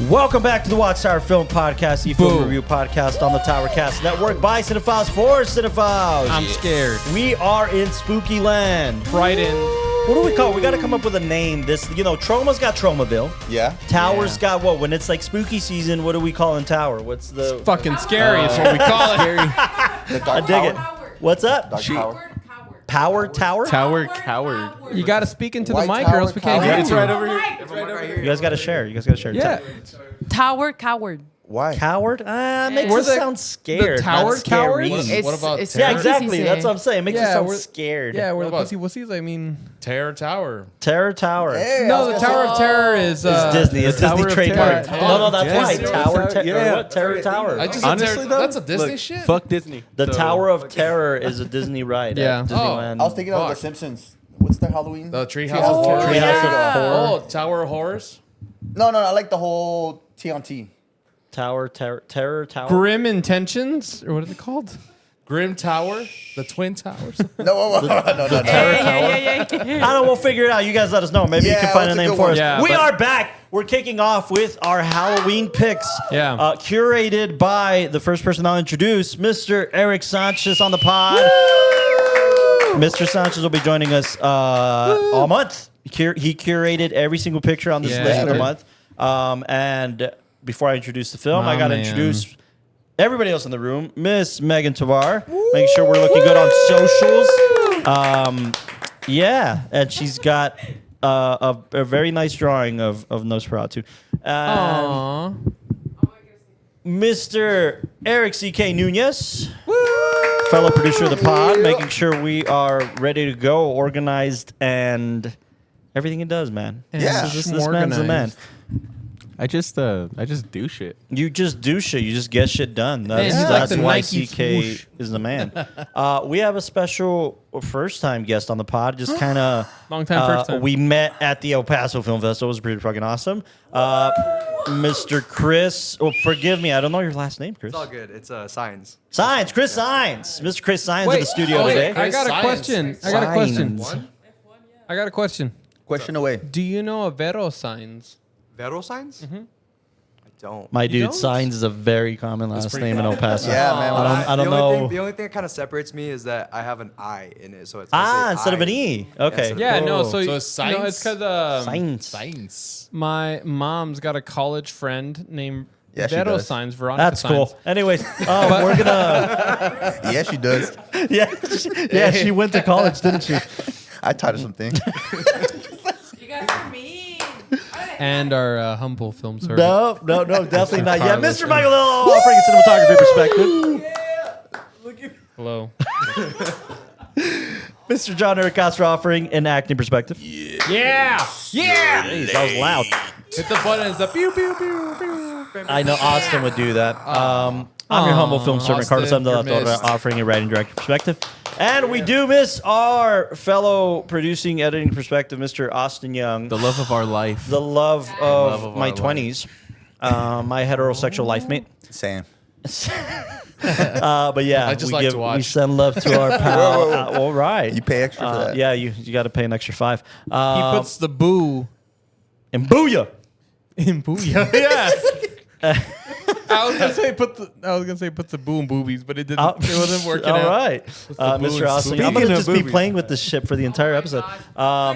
Welcome back to the WatchTower Film Podcast, the film review podcast on the Towercast Network by Cinephiles for Cinephiles. I'm scared. We are in Spooky Land. Right in. What do we call it? We got to come up with a name. Troma's got Tromaville. Yeah. Tower's got what? When it's like spooky season, what do we call in Tower? What's the... It's fucking scary is what we call it. The Dark I dig Tower. it. What's up? Dark Tower. Power Tower? Tower coward. You got to speak into White the mic Tower, or else we can't Tower. hear It's you. right over here. You guys got to share. Yeah. Tower coward. Why? Coward? Makes We're us the- sound scared. the tower not scary. cowards? It's, What about it's terror? Yeah, what exactly. does he That's say? what I'm saying. It makes us Yeah, sound we're- scared. Yeah, we're the about- pussy wussies. I mean, Terror Tower. Terror Tower. Hey, no, the Tower of Terror is It's Disney. It's Disney Tower of trademark. Terror. No, that's Yes. right. Tower. Yeah. What? Terror Tower. I just Honestly, though, that's a Disney look, shit. Fuck Disney. The So- Tower of Terror is a Disney ride. Yeah. At Disneyland. I was thinking of Fuck. The Simpsons. What's the Halloween? The Treehouse Treehouse of of Horror. Terror. Treehouse Yeah. of Horror. Oh, Tower of Horrors. No, I like the whole T. Terror Tower. Grim Intentions, or what is it called? Grim Tower. The Twin Towers. No. Terror Tower. Yeah. I don't know. We'll figure it out. You guys let us know. Maybe you Yeah, can find a that's a name good for one. us. Yeah, we but- are back. We're kicking off with our Halloween picks. Yeah. Curated by the first person I'll introduce, Mr. Erik Sanchez on the pod. Mr. Sanchez will be joining us all month. He curated every single picture on this Yeah, list he of the did. month. And before I introduce the film, My I got to man. introduce everybody else in the room. Miss Megan Tavar. Make sure we're looking good on socials. Yeah, and she's got a very nice drawing of Nosferatu. Aww. Mr. Eric C.K. Nunez, fellow producer of the pod, making sure we are ready to go, organized, and everything it does, man. Yeah. This man's the man. I just do shit. You just do shit. You just get shit done. Man, he's like That's the why Nike CK swoosh. is the man. We have a special first-time guest on the pod. Just kind of Long time, first time. We met at the El Paso Film Festival. It was pretty fucking awesome. Mr. Chris. Oh, forgive me. I don't know your last name, Chris. It's all good. It's Signs. Science. Chris Science. Mr. Chris Science in the studio wait, today. I got a Science. question. I got a question. Science. I got a question. Question away. Do you know a Vero Signs? Vero Signs? Mm-hmm. I don't. My dude, don't? Science is a very common last pretty name in El Paso. Yeah, man. I don't know. The only thing that kind of separates me is that I have an I in it, so it's Instead of an E. Okay. Yeah, no. Cool. So, So it's no, it's Science? because Science. Science. my mom's got a college friend named Yeah, she Vero does. Signs. Veronica That's Signs. cool. Anyways, we're gonna. Yeah, she does. Yeah, she went to college, didn't she? I taught her something. You guys are mean. And our humble film servant. No, definitely not. Yeah, Carlos Mr. Michael Lillo, offering a cinematography perspective. Hello. Mr. John Eric Castro offering an acting perspective. Yeah. Jeez, that was loud. Hit the buttons. The pew pew pew pew. I know Austin would do that. I'm your humble film servant, Carlos Austin, you're Amdala, missed. offering a writing director perspective. And we do miss our fellow producing, editing perspective, Mr. Austin Young. The love of our life. The love Love of of my our 20s. My heterosexual life mate. Same. But yeah, I just we like to watch. We send love to our pal. All right. You pay extra for that. Yeah, you got to pay an extra $5. He puts the boo And booyah. in booyah. Yeah. I was gonna say put the boo in boobies, but it didn't. It wasn't working All out. right, Mr. Austin. I'm Speaking gonna of just be boobies. playing with this shit for the entire episode. No.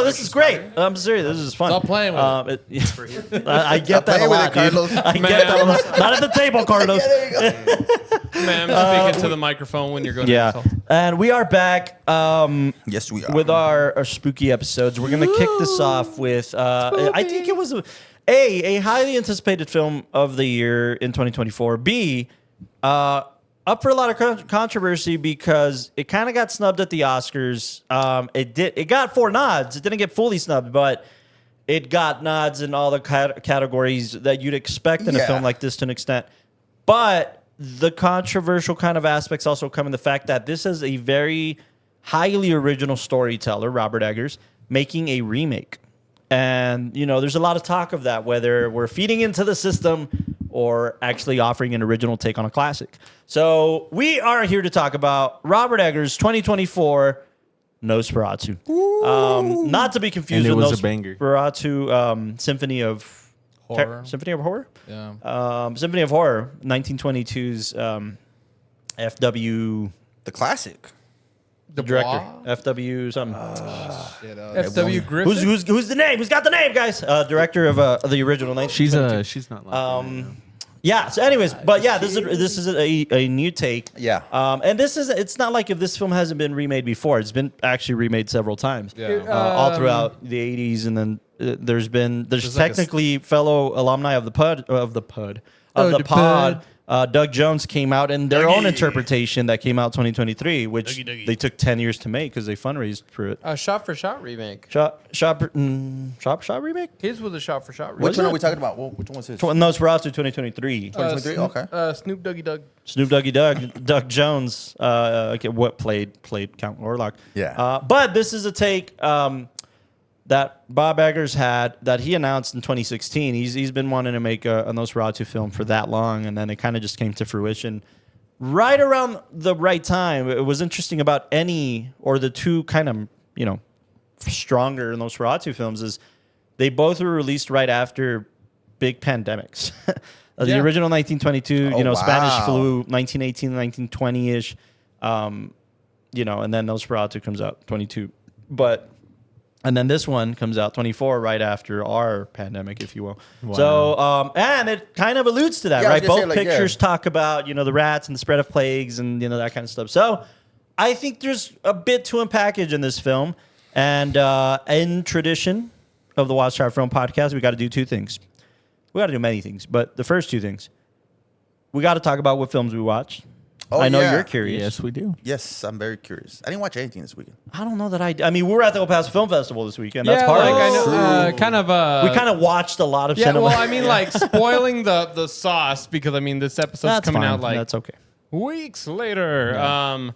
This is great. I'm serious. This is fun. Stop playing with it. I get that a playing with lot, it, Carlos. dude. I get that a lot. Not at the table, Carlos. There you go. Man, I'm speaking to the microphone when you're going. Yeah, To insult. and we are back. Yes, we are. With our spooky episodes. We're going to kick this off with, I think it was a highly anticipated film of the year in 2024. B, up for a lot of controversy because it kind of got snubbed at the Oscars. It got 4 nods. It didn't get fully snubbed, but it got nods in all the categories that you'd expect in a Yeah. film like this to an extent. But the controversial kind of aspects also come in the fact that this is a very highly original storyteller, Robert Eggers, making a remake. And, you know, there's a lot of talk of that, whether we're feeding into the system or actually offering an original take on a classic. So we are here to talk about Robert Eggers' 2024 Nosferatu. Not to be confused And it with was a banger. Nosferatu Symphony of Horror. Symphony of Horror. Yeah. Symphony of Horror, 1922's FW. The classic. The director, FW something. F.W. Griffith. Who's the name? Who's got the name, guys? Director of the original 1922. She's not like Yeah. So, anyways, but yeah, this is a new take. Yeah. And it's not like if this film hasn't been remade before. It's been actually remade several times. Yeah. All throughout the 80s, and then there's technically fellow alumni of the pod. Doug Jones came out in their own interpretation that came out 2023, which they took 10 years to make because they fundraised for it. Shot for shot remake. Shot remake? His was a shot for shot remake. Which one are we talking about? Which one was his? Nosferatu 2023. 2023? Okay. Snoop Doggy Doug. Snoop Doggy Doug Jones, what played Count Orlok. Yeah. But this is a take that Bob Eggers had that he announced in 2016. He's been wanting to make a Nosferatu film for that long, and then it kind of just came to fruition right around the right time. It was interesting about the two kind of, stronger Nosferatu films is they both were released right after big pandemics. The original 1922, Spanish flu, 1918, 1920-ish, and then Nosferatu comes out 22. And then this one comes out 24 right after our pandemic, if you will. Wow. So, and it kind of alludes to that, right? Both pictures talk about, the rats and the spread of plagues and, that kind of stuff. So I think there's a bit to unpackage in this film. And in tradition of the WatchTower Film Podcast, we got to do two things. We got to do many things, but the first two things, we got to talk about what films we watch. Oh, I know you're curious. Yes, we do. Yes, I'm very curious. I didn't watch anything this weekend. I don't know that I mean, we were at the El Paso Film Festival this weekend. That's Yeah, part like of it. I know, kind of. We kind of watched a lot of Yeah, cinema. well, I mean, like spoiling the sauce because I mean this episode's That's coming fine. out like That's okay. weeks later. Yeah.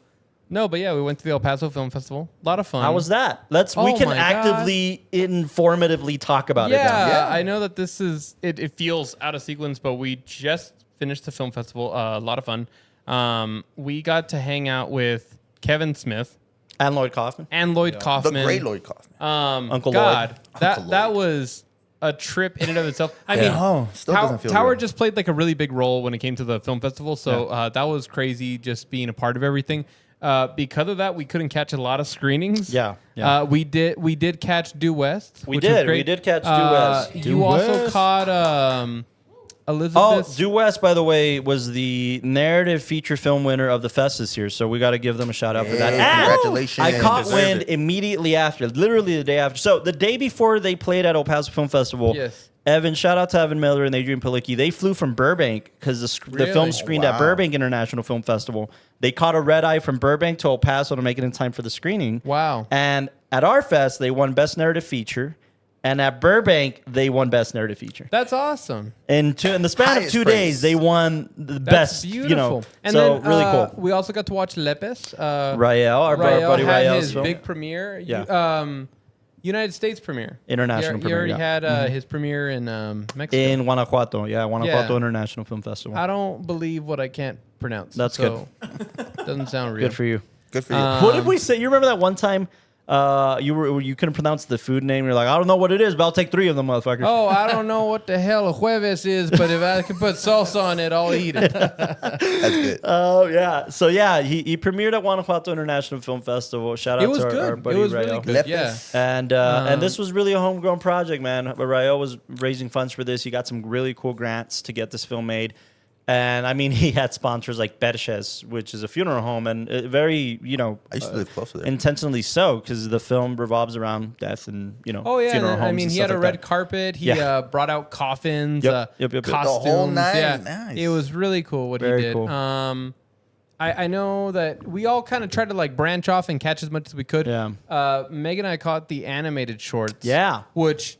No, but yeah, we went to the El Paso Film Festival. A lot of fun. How was that? We Oh can my God. actively, informatively talk about it now. Yeah, I know that this is it feels out of sequence, but we just finished the film festival. A lot of fun. We got to hang out with Kevin Smith And Lloyd Kaufman. The great Lloyd Kaufman. Uncle God, Lloyd. that was a trip in and of itself. I mean, Still doesn't feel Tower real. just played like a really big role when it came to the film festival, so that was crazy just being a part of everything. Because of that, we couldn't catch a lot of screenings. Yeah. We did catch Due West. We which was did. great. We did catch Due West. You also caught Elizabeth. Due West, by the way, was the narrative feature film winner of the fest this year, so we got to give them a shout out for that. And Congratulations. I caught Deserve wind it. immediately after, literally the day after. So the day before they played at El Paso Film Festival, Yes. shout out to Evan Miller and Adrian Palicki. They flew from Burbank because the Really? film screened at Wow. Burbank International Film Festival. They caught a red eye from Burbank to El Paso to make it in time for the screening. Wow. And at our fest, they won Best Narrative Feature. And at Burbank, they won Best Narrative Feature. That's awesome. In the span of Highest 2 praise. days, they won the That's best. beautiful. And so then, really cool. We also got to watch Lepes. Rael, our buddy had Rael's his film. big premiere. Yeah. United States premiere. International He premiere, already yeah. had his premiere in Mexico. In Guanajuato, Guanajuato Yeah. International Film Festival. I don't believe what I can't pronounce. That's so Doesn't sound real. Good for you. Good for you. What did we say? You remember that one time you couldn't pronounce the food name? You're like, I don't know what it is, but I'll take 3 of them, motherfuckers. Oh, I don't know what the hell a jueves is, but if I can put salsa on it, I'll eat it. That's good. Oh, yeah. So, yeah, he premiered at Guanajuato International Film Festival. Shout out It was to our good. buddy It was Rael. really good. Yeah. And this was really a homegrown project, man. But Rael was raising funds for this. He got some really cool grants to get this film made. And I mean, he had sponsors like Berches, which is a funeral home, and very, I used to live close to there. intentionally so, because the film revolves around death and Oh yeah, funeral and, homes. I mean, and he stuff had a like red that. carpet. He Yeah. brought out coffins, Yep. costumes. The whole nine. Yeah, Nice. it was really cool what Very he did. cool. I know that we all kind of tried to like branch off and catch as much as we could. Yeah. Megan and I caught the animated shorts. Yeah. Which,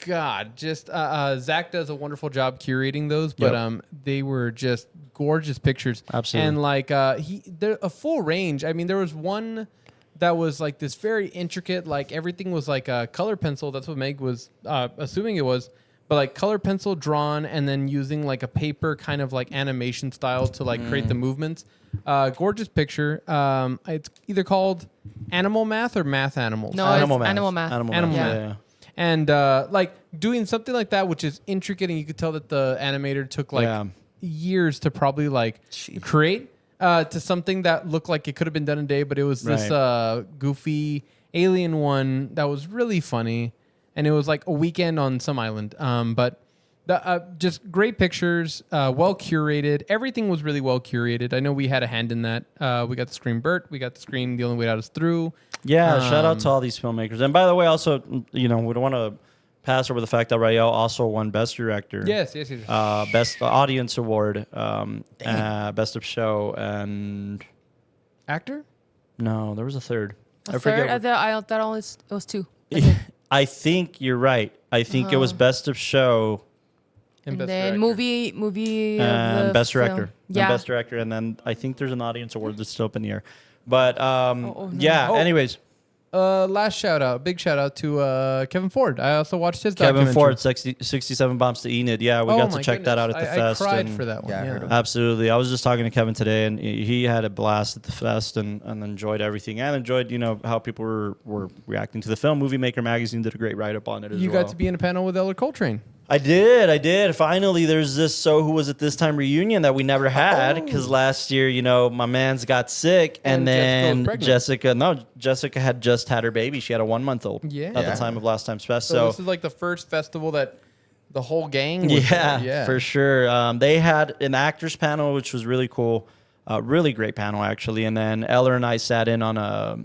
God, just Zach does a wonderful job curating those, but Yep. they were just gorgeous pictures. Absolutely. And like they're a full range. I mean, there was one that was like this very intricate, like everything was like a color pencil. That's what Meg was assuming it was. But like color pencil drawn and then using like a paper kind of like animation style to like create the movements. Gorgeous picture. It's either called Animal Math or Math Animals. No, Animal it's Math. Animal Math. Animal Animal Math. Math. Yeah. And like doing something like that, which is intricate, and you could tell that the animator took like years to probably like create to something that looked like it could have been done in a day, but it was this goofy alien one that was really funny, and it was like a weekend on some island. But just great pictures, well curated. Everything was really well curated. I know we had a hand in that. We got to screen Bert. We got to screen The Only Way Out Is Through. Yeah, shout out to all these filmmakers. And by the way, also, we don't want to pass over the fact that Rael also won Best Director. Yes. Best Audience Award, Best of Show, and Actor? no, there was a third. A third? I thought it was two. I think you're right. I think it was Best of Show And Best then Director. movie and of the Best film. Director. Yeah. And Best Director, and then I think there's an Audience Award that's still up in the air. But no. anyways. Last shout out, big shout out to Kevin Ford. I also watched his Kevin documentary. Ford, 67 Bombs to Enid. Yeah, we got to check that out at the fest. I cried and for that one. Yeah, I heard of it. absolutely. I was just talking to Kevin today, and he had a blast at the fest and enjoyed everything. And enjoyed, how people were reacting to the film. Movie Maker Magazine did a great write-up on it as well. You got to be in a panel with Elder Coltrane. I did. Finally, there's this So Who Was It This Time reunion that we never had because last year, my mans got sick, and then Jessica had just had her baby. She had a 1-month-old at the time of last time's fest. So this is like the first festival that the whole gang was yeah, for sure. They had an actors panel, which was really cool. Really great panel, actually. And then Eller and I sat in on a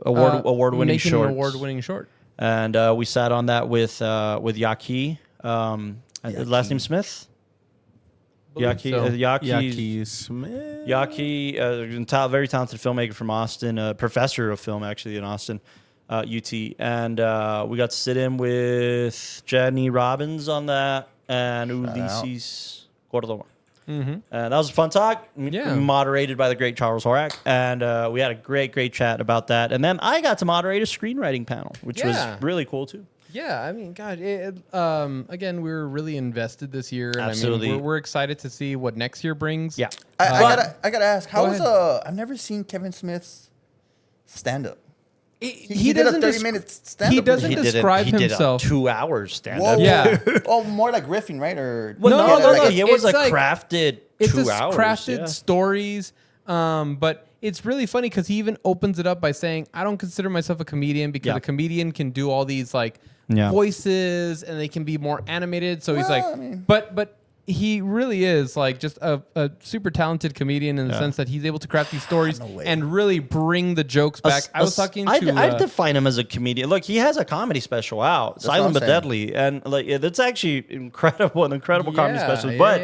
award-winning making short. an award-winning short. And we sat on that with Yaki, last name Smith. Yaki Smith. Yaki, very talented filmmaker from Austin, professor of film actually in Austin, UT. And we got to sit in with Jenny Robbins on that and Ulysses Cordova. And that was a fun talk. Moderated by the great Charles Horak. And we had a great chat about that. And then I got to moderate a screenwriting panel, which was really cool too. Yeah, I mean, God, again, we were really invested this year. And Absolutely. I mean, we're excited to see what next year brings. Yeah. I gotta ask, how Go was ahead. I've never seen Kevin Smith's stand up. He did a doesn't 30-minute stand up. he doesn't describe he himself. Did a 2 hours stand Whoa. up. Yeah. Oh, more like riffing, right? Or No. like, It was it's a like- crafted It's 2 just hours. crafted stories. But it's really funny because he even opens it up by saying, I don't consider myself a comedian because a comedian can do all these like voices and they can be more animated. So he's like, but he really is like just a super talented comedian in the sense that he's able to craft these stories and really bring the jokes back. I was talking to... I define him as a comedian. Look, he has a comedy special out, Silent but Deadly, and like it's actually incredible, an incredible comedy special. But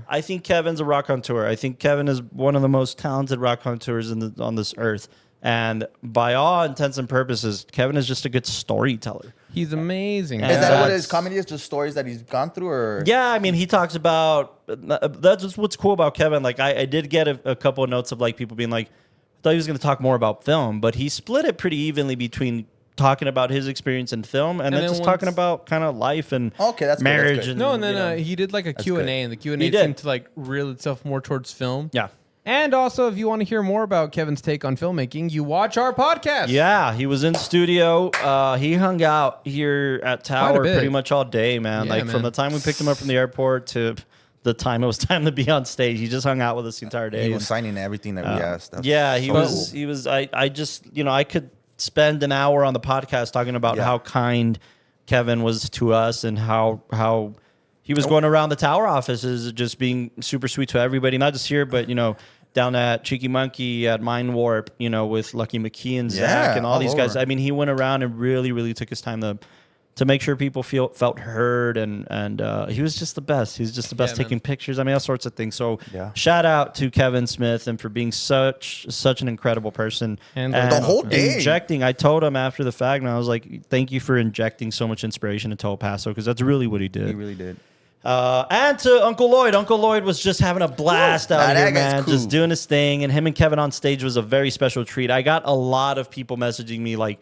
I think Kevin's a raconteur. I think Kevin is one of the most talented raconteurs on this earth. And by all intents and purposes, Kevin is just a good storyteller. He's amazing. Is that what his comedy is? Just stories that he's gone through, or yeah, I mean, he talks about that's just what's cool about Kevin. Like, I did get a couple of notes of like people being like, I thought he was going to talk more about film, but he split it pretty evenly between talking about his experience in film and then just talking about kind of life and that's marriage. Good. And, No, and then he did like a Q&A, and the Q&A He did. seemed to like reel itself more towards film. Yeah. And also, if you want to hear more about Kevin's take on filmmaking, you watch our podcast. Yeah, he was in studio. He hung out here at Tower bit. pretty much all day, man. Yeah, like from man. the time we picked him up from the airport to the time it was time to be on stage. He just hung out with us the entire day. He was signing everything that we asked. That's He so was. cool. He was. I just, I could spend an hour on the podcast talking about how kind Kevin was to us and how he was going around the Tower offices, just being super sweet to everybody, not just here, but down at Cheeky Monkey, at Mind Warp, with Lucky McKee and Zach and all these guys. over. I mean, he went around and really took his time to make sure people felt heard, and he was just the best. He was just the best taking pictures. I mean, all sorts of things. So shout out to Kevin Smith and for being such an incredible person. And the whole day. Injecting. I told him after the fact, and I was like, thank you for injecting so much inspiration into El Paso, because that's really what he did. He really did. And to Uncle Lloyd. Uncle Lloyd was just having a blast out That here, guy's man. cool. Just doing his thing. And him and Kevin on stage was a very special treat. I got a lot of people messaging me like,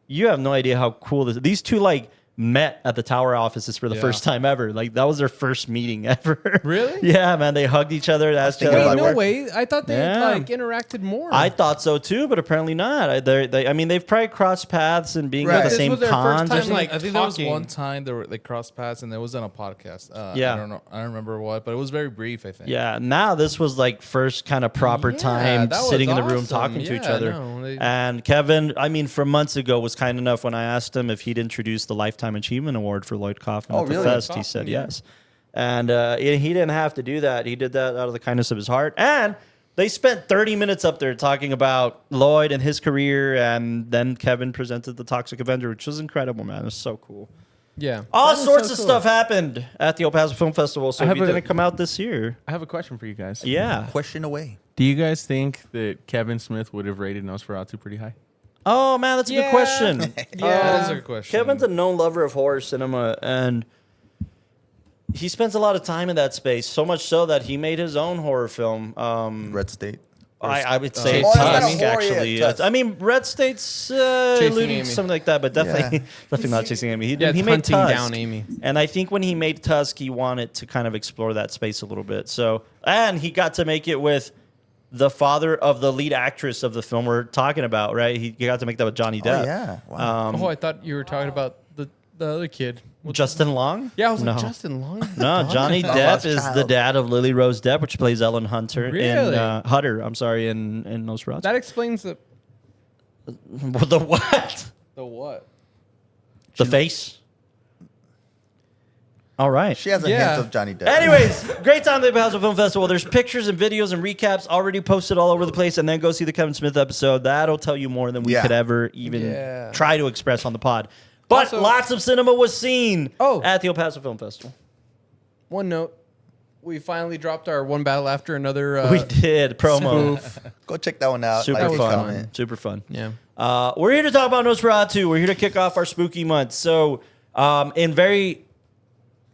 you have no idea how cool this is. These two, like, met at the Tower offices for the first time ever. Like that was their first meeting ever. Really? Yeah, man. They hugged each other and asked each thinking other. Wait, about no way. I thought they Yeah. like interacted more. I thought so too, but apparently not. I mean, they've probably crossed paths and being Right. at the This same was their first cons. or time, something. like, I think there was talking. one time they crossed paths and it was on a podcast. Yeah. I don't know. I don't remember what, but it was very brief, I think. Yeah, now this was like first kind of proper Yeah, time that was sitting in the room awesome. talking to each Yeah, other. no, they- And Kevin, I mean, from months ago, was kind enough when I asked him if he'd introduce the Lifetime Achievement Award for Lloyd Kaufman Oh, at the really? fest. He Kaufman, said yeah. yes. And he didn't have to do that. He did that out of the kindness of his heart. And they spent 30 minutes up there talking about Lloyd and his career. And then Kevin presented the Toxic Avenger, which was incredible, man. It was so cool. Yeah. All That is sorts so of cool. stuff happened at the El Paso Film Festival. So I if have you a- didn't come out this year, I have a question for you guys. yeah. Question away. Do you guys think that Kevin Smith would have rated Nosferatu pretty high? Oh man, that's a good Yeah. question. That is a good question. Kevin's a known lover of horror cinema, and he spends a lot of time in that space. So much so that he made his own horror film. Red State. I would say Oh, that's not a Tusk, horror actually. yet, Tusk. I mean, Red State's Chasing alluding Amy. to something like that, but definitely, Yeah. definitely not Chasing Amy. He, Yeah, he it's made hunting Tusk. down Amy. And I think when he made Tusk, he wanted to kind of explore that space a little bit. So, and he got to make it with the father of the lead actress of the film we're talking about, right? He got to make that with Johnny Oh, Depp. yeah. Wow. Oh, I thought you were talking about the other kid. Justin Long? Yeah, I was no. like, Justin Long? No, Johnny No, Depp that's is the child. dad of Lily Rose Depp, which plays Ellen Hunter Really? in Hutter. I'm sorry, in Nosferatu. That explains the The what? what? The face. All right. She has a Yeah. hint of Johnny Depp. Anyways, great time at the Hash Film Festival. There's pictures and videos and recaps already posted all over the place, and then go see the Kevin Smith episode. That'll tell you more than we Yeah. could ever even Yeah. try to express on the pod. But Also- lots of cinema was seen Oh. at the El Paso Film Festival. One note. We finally dropped our One Battle After Another. We did promo. spoof. Go check that one out. Super Like, fun. comment. Super fun. Yeah. We're here to talk about Nosferatu. We're here to kick off our spooky month. So, in very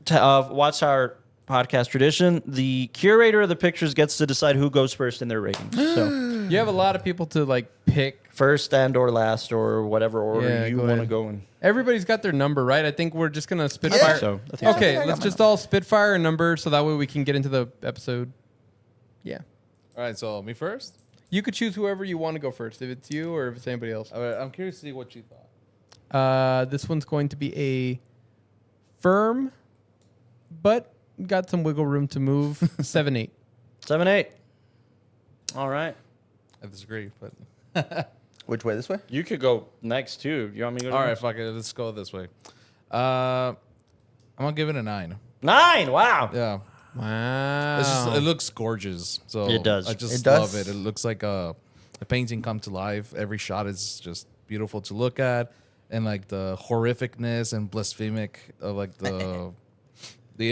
WatchTower podcast tradition, the curator of the pictures gets to decide who goes first in their ratings. So, You have a lot of people to like pick. first and or last or whatever order Yeah, you go want to ahead. go in. Everybody's got their number, right? I think we're just gonna I spitfire. think so. I think so. Okay, I got let's my just all spitfire a number so that way we can get into the episode. Yeah. All right, so me first. You could choose whoever you want to go first, if it's you or if it's anybody else. All right, I'm curious to see what you thought. This one's going to be a firm, but got some wiggle room to move. 7-8. 7-8. All right. I disagree, but Which way? This way? You could go next too. You want me to go? all right, fuck it. Let's go this way. I'm gonna give it a 9. 9. Wow. Yeah, Wow. it's just it looks gorgeous. So It does. I just It does. love it. It looks like a painting come to life. Every shot is just beautiful to look at, and like the horrificness and blasphemic of like the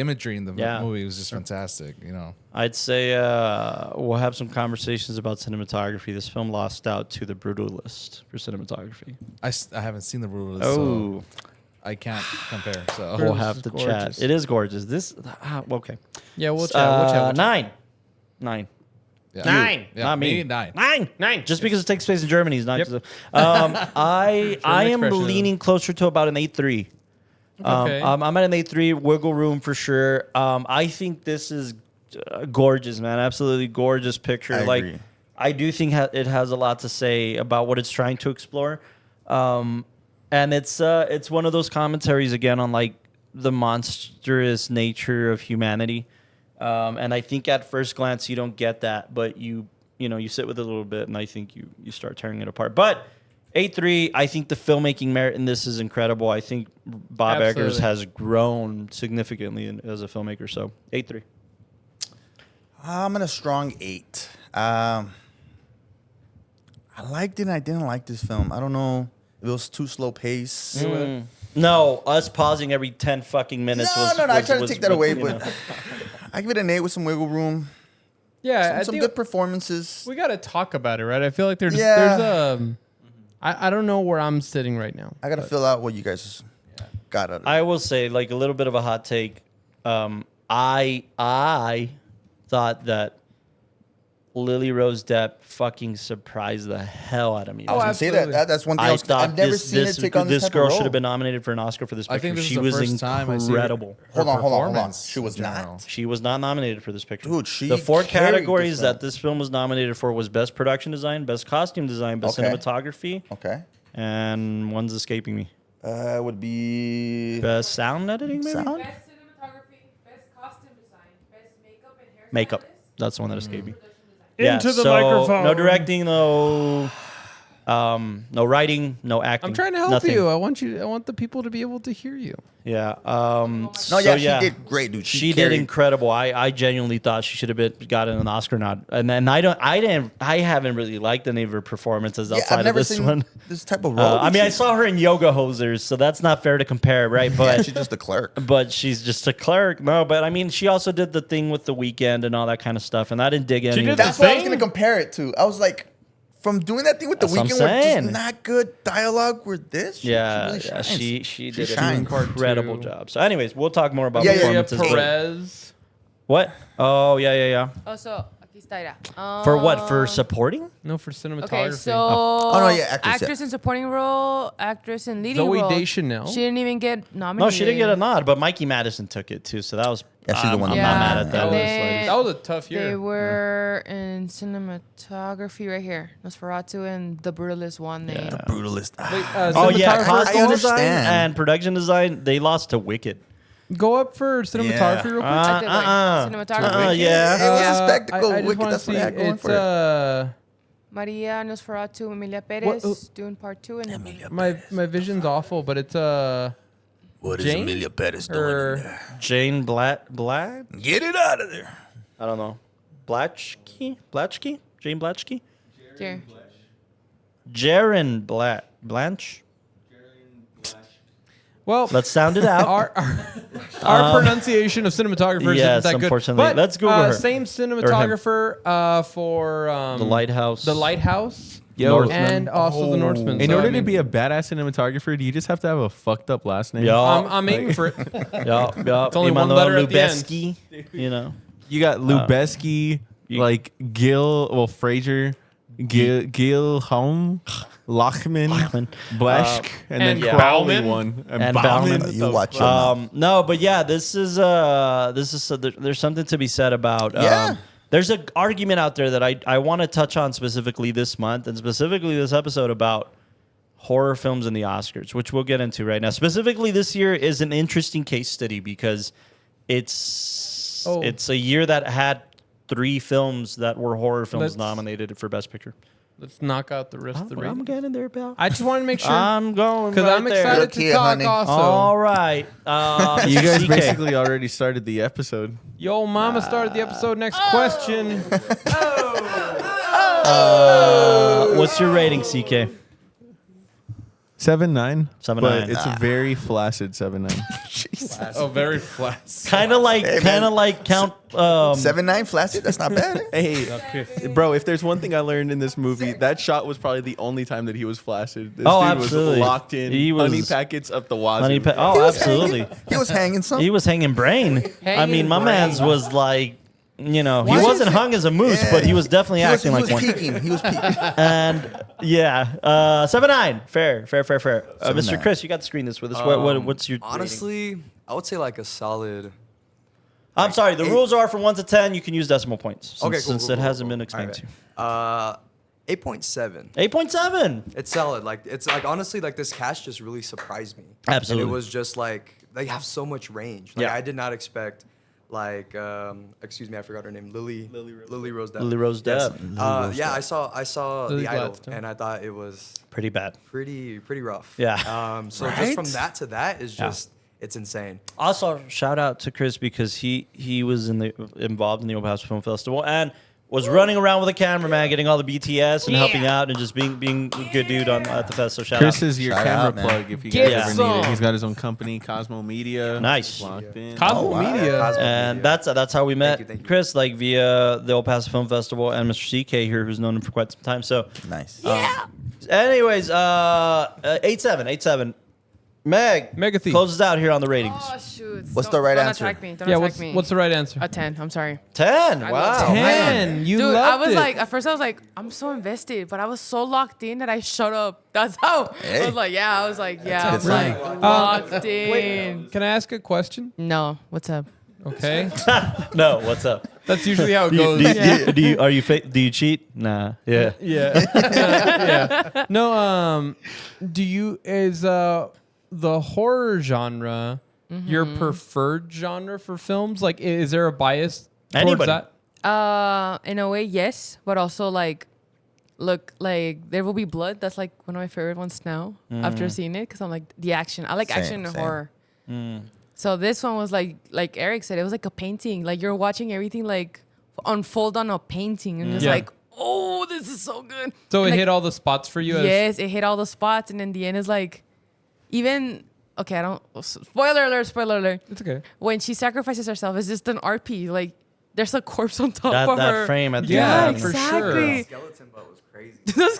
imagery in the Yeah. movie was just fantastic. You know. I'd say we'll have some conversations about cinematography. This film lost out to The Brutalist for cinematography. I haven't seen the rules, Oh, so I can't compare. So we'll Brutalist have is to gorgeous. chat. It is gorgeous. This okay. Yeah, we'll chat. We'll chat. 9. 9. yeah. 9. Yeah, Not me. 9. 9. Just because it takes place in Germany is not. Yep. Just I am expression. leaning closer to about an 8.3. Okay. I'm at an 8.3. Wiggle room for sure. I think this is gorgeous, man. Absolutely gorgeous picture. I like agree. I do think it has a lot to say about what it's trying to explore. And it's one of those commentaries again on like the monstrous nature of humanity. And I think at first glance you don't get that, but you sit with it a little bit, and I think you start tearing it apart. But 8.3, I think the filmmaking merit in this is incredible. I think Bob Eggers Absolutely. has grown significantly as a filmmaker. So 8.3. I'm in a strong 8. I liked it and I didn't like this film. I don't know if it was too slow pace. No, us pausing every 10 fucking minutes No, was. I was- try to was- take that away, you but know. I give it an 8 with some wiggle room. yeah, I Some think good performances. we got to talk about it, right? I feel like there's Yeah. I don't know where I'm sitting right now. I got to fill out what you guys got out of it. I will say, like a little bit of a hot take. I thought that Lily Rose Depp fucking surprised the hell out of me. I was gonna say that. absolutely. That's one thing. I I've thought never this, seen this, her take on this this type girl of should role. have been nominated for an Oscar for this picture. I think this she is the was first time I see incredible. her Hold on. performance She was in general. not. She was not nominated for this picture. Dude, she the four carried categories this that film. this film was nominated for was Best Production Design, Best Costume Design, Best Okay. Cinematography, Okay. and one's escaping me. Would be Best Sound Editing, maybe? sound. Best cinematography, best costume design, best makeup and hair. Makeup. That's the one that escaped me. Into the so microphone. No directing, no writing, no acting. I'm trying to help nothing. you. I want the people to be able to hear you. Yeah. No, So, yeah, she did great, dude. She did incredible. I genuinely thought she should have gotten an Oscar nod. And then I haven't really liked any of her performances Yeah, outside I've never of this seen one. this type of role. I mean, I saw her in Yoga Hosers, so that's not fair to compare, right? yeah, But she's just a clerk. but she's just a clerk. No, but I mean, she also did the thing with The Weeknd and all that kind of stuff, and I didn't dig any. did of the that. That's what I was thing? gonna compare it to. I was like, from doing that thing with the That's what I'm weekend, where saying. just not good dialogue. Where this, Yeah, really yeah, shines. she did shines. an incredible Two. job. So, anyways, we'll talk more about Yeah, yeah, Maria performances. but- Perez. What? Oh, yeah. Oh, so aquí está, mira. For what? For supporting? No, for cinematography. Okay, so Oh, no, yeah, actress, actress in supporting role, actress in leading Zoe role. Deschanel. She didn't even get nominated. No, she didn't get a nod, but Mikey Madison took it too. So that was. Yeah, she's the one I'm that- not Yeah, mad at that. and then That was a tough year. They were in cinematography right here. Nosferatu and The Brutalist won. They Yeah. Brutalist. Wait, Oh yeah, cinematographer, costume I design understand. and production design. They lost to Wicked. go up for cinematography real quick. I did, like, cinematography. Yeah. It was a I spectacle. just Wicked, wanna that's what I had going it's, for it. Maria Nosferatu, Emilia Perez, What- doing part 2. And My vision's awful, but it's What is Jane? Emilia Perez doing Or- in there? Jane Blatt. Get it out of there. I don't know. Blatchke. Jane Blatchke. Here. Jaren Blanche. well. Let's sound it out. Our pronunciation of cinematographers yes, isn't that good. unfortunately. But, Let's Google her. Same cinematographer for The Lighthouse. The Lighthouse. Yo, Northman. And also the Northman. in So, order I mean, to be a badass cinematographer, do you just have to have a fucked up last name? Yeah. I'm aiming for it. Yeah. It's only one letter at the end. Lubeski, you know. You got Lubeski, like Fraser, Gil Holm, Lachman, Blaschk, and then yeah. Crowley Bauman. one. And Bauman. You watch it. No, but yeah, this is there's something to be said about. Yeah. There's an argument out there that I want to touch on specifically this month and specifically this episode about horror films and the Oscars, which we'll get into right now. Specifically, this year is an interesting case study because it's a year that had 3 films that were horror films Let's- nominated for Best Picture. Let's knock out the rest of the I'm rating. getting there, pal. I just want to make sure I'm going because right I'm there. excited Look to here, talk honey. also. All right. You guys CK. basically already started the episode. Yo, mama started the episode. Next question. What's your rating, CK? 7-9. 7-9. But it's a very flaccid 7-9. Oh, very flat. Kind of like Count. 7-9 flaccid. That's not bad. Hey, bro, if there's one thing I learned in this movie, that shot was probably the only time that he was flaccid. This Oh, dude absolutely. was locked in. He was- honey packets up the wazoo. Oh, absolutely. He was hanging something. He was hanging brain. I mean, my man's was like, you know, he wasn't hung as a moose, but he was definitely acting he like was one. peeking. He was peeking. And yeah, 7-9. Fair. Mr. 7-9. Chris, you got to screen this with us. What's your rating? Honestly, I would say like a solid. I'm sorry. The rules are from 1 to 10. You can use decimal points since, Okay, cool, since cool, it cool, hasn't cool. been explained to you. 8.7. 8.7. It's solid. Like it's like honestly, like this cast just really surprised me. Absolutely. And it was just like they have so much range. Like Yeah. I did not expect. Like, excuse me, I forgot her name. Lily Rose Depp. Lily Rose Yes. Depp. Yeah, I saw Lily The Idol, Gladstone. and I thought it was Pretty bad. pretty rough. Yeah. So Right? just from that to that is just it's insane. Also, shout out to Chris because he was involved in the Open House Film Festival and was running around with a cameraman, getting all the BTS and helping out and just being a good dude at the festival. Shout Chris out. is your Shout camera out, man. plug if you Get guys ever need some. it. He's got his own company, Cosmo Media. Nice. Locked in. Cosmo Oh, wow. Media. Cosmo And Media. that's how we met thank you. Chris, like via the El Paso Film Festival and Mr. CK here, who's known him for quite some time. So, Nice. anyways, 8.7. Meg, Megathief. close us out here on the ratings. Oh shoot! What's the right don't answer? Attack me. Don't Yeah, attack me. what's the right answer? A 10. I'm sorry. 10. I Wow. love 10. You Dude, loved I was it. like, at first I was like, I'm so invested, but I was so locked in that I shut up. That's how. I was like, yeah. I was like, yeah. That's I'm a good like locked in. Can I ask a question? No. What's up? Okay. No, what's up? That's usually how it Do you, goes. do you cheat? Nah. Yeah. Yeah. Yeah. No, is the horror genre your preferred genre for films? Like, is there a bias towards Anybody. that? In a way, yes, but also like, look, like There Will Be Blood. That's like one of my favorite ones now. After seeing it, because I'm like the action. I like action and same. horror. So this one was like Eric said, it was like a painting. Like you're watching everything like unfold on a painting, and it's Yeah. like, oh, this is so good. So And it like, hit all the spots for you? Yes, it hit all the spots, and in the end, is like, even okay. I don't spoiler alert. Spoiler alert. It's okay. When she sacrifices herself, it's just an RP. Like there's a corpse on top That, of that her. frame at the Yeah, end. for exactly. Skeleton butt was crazy. Those-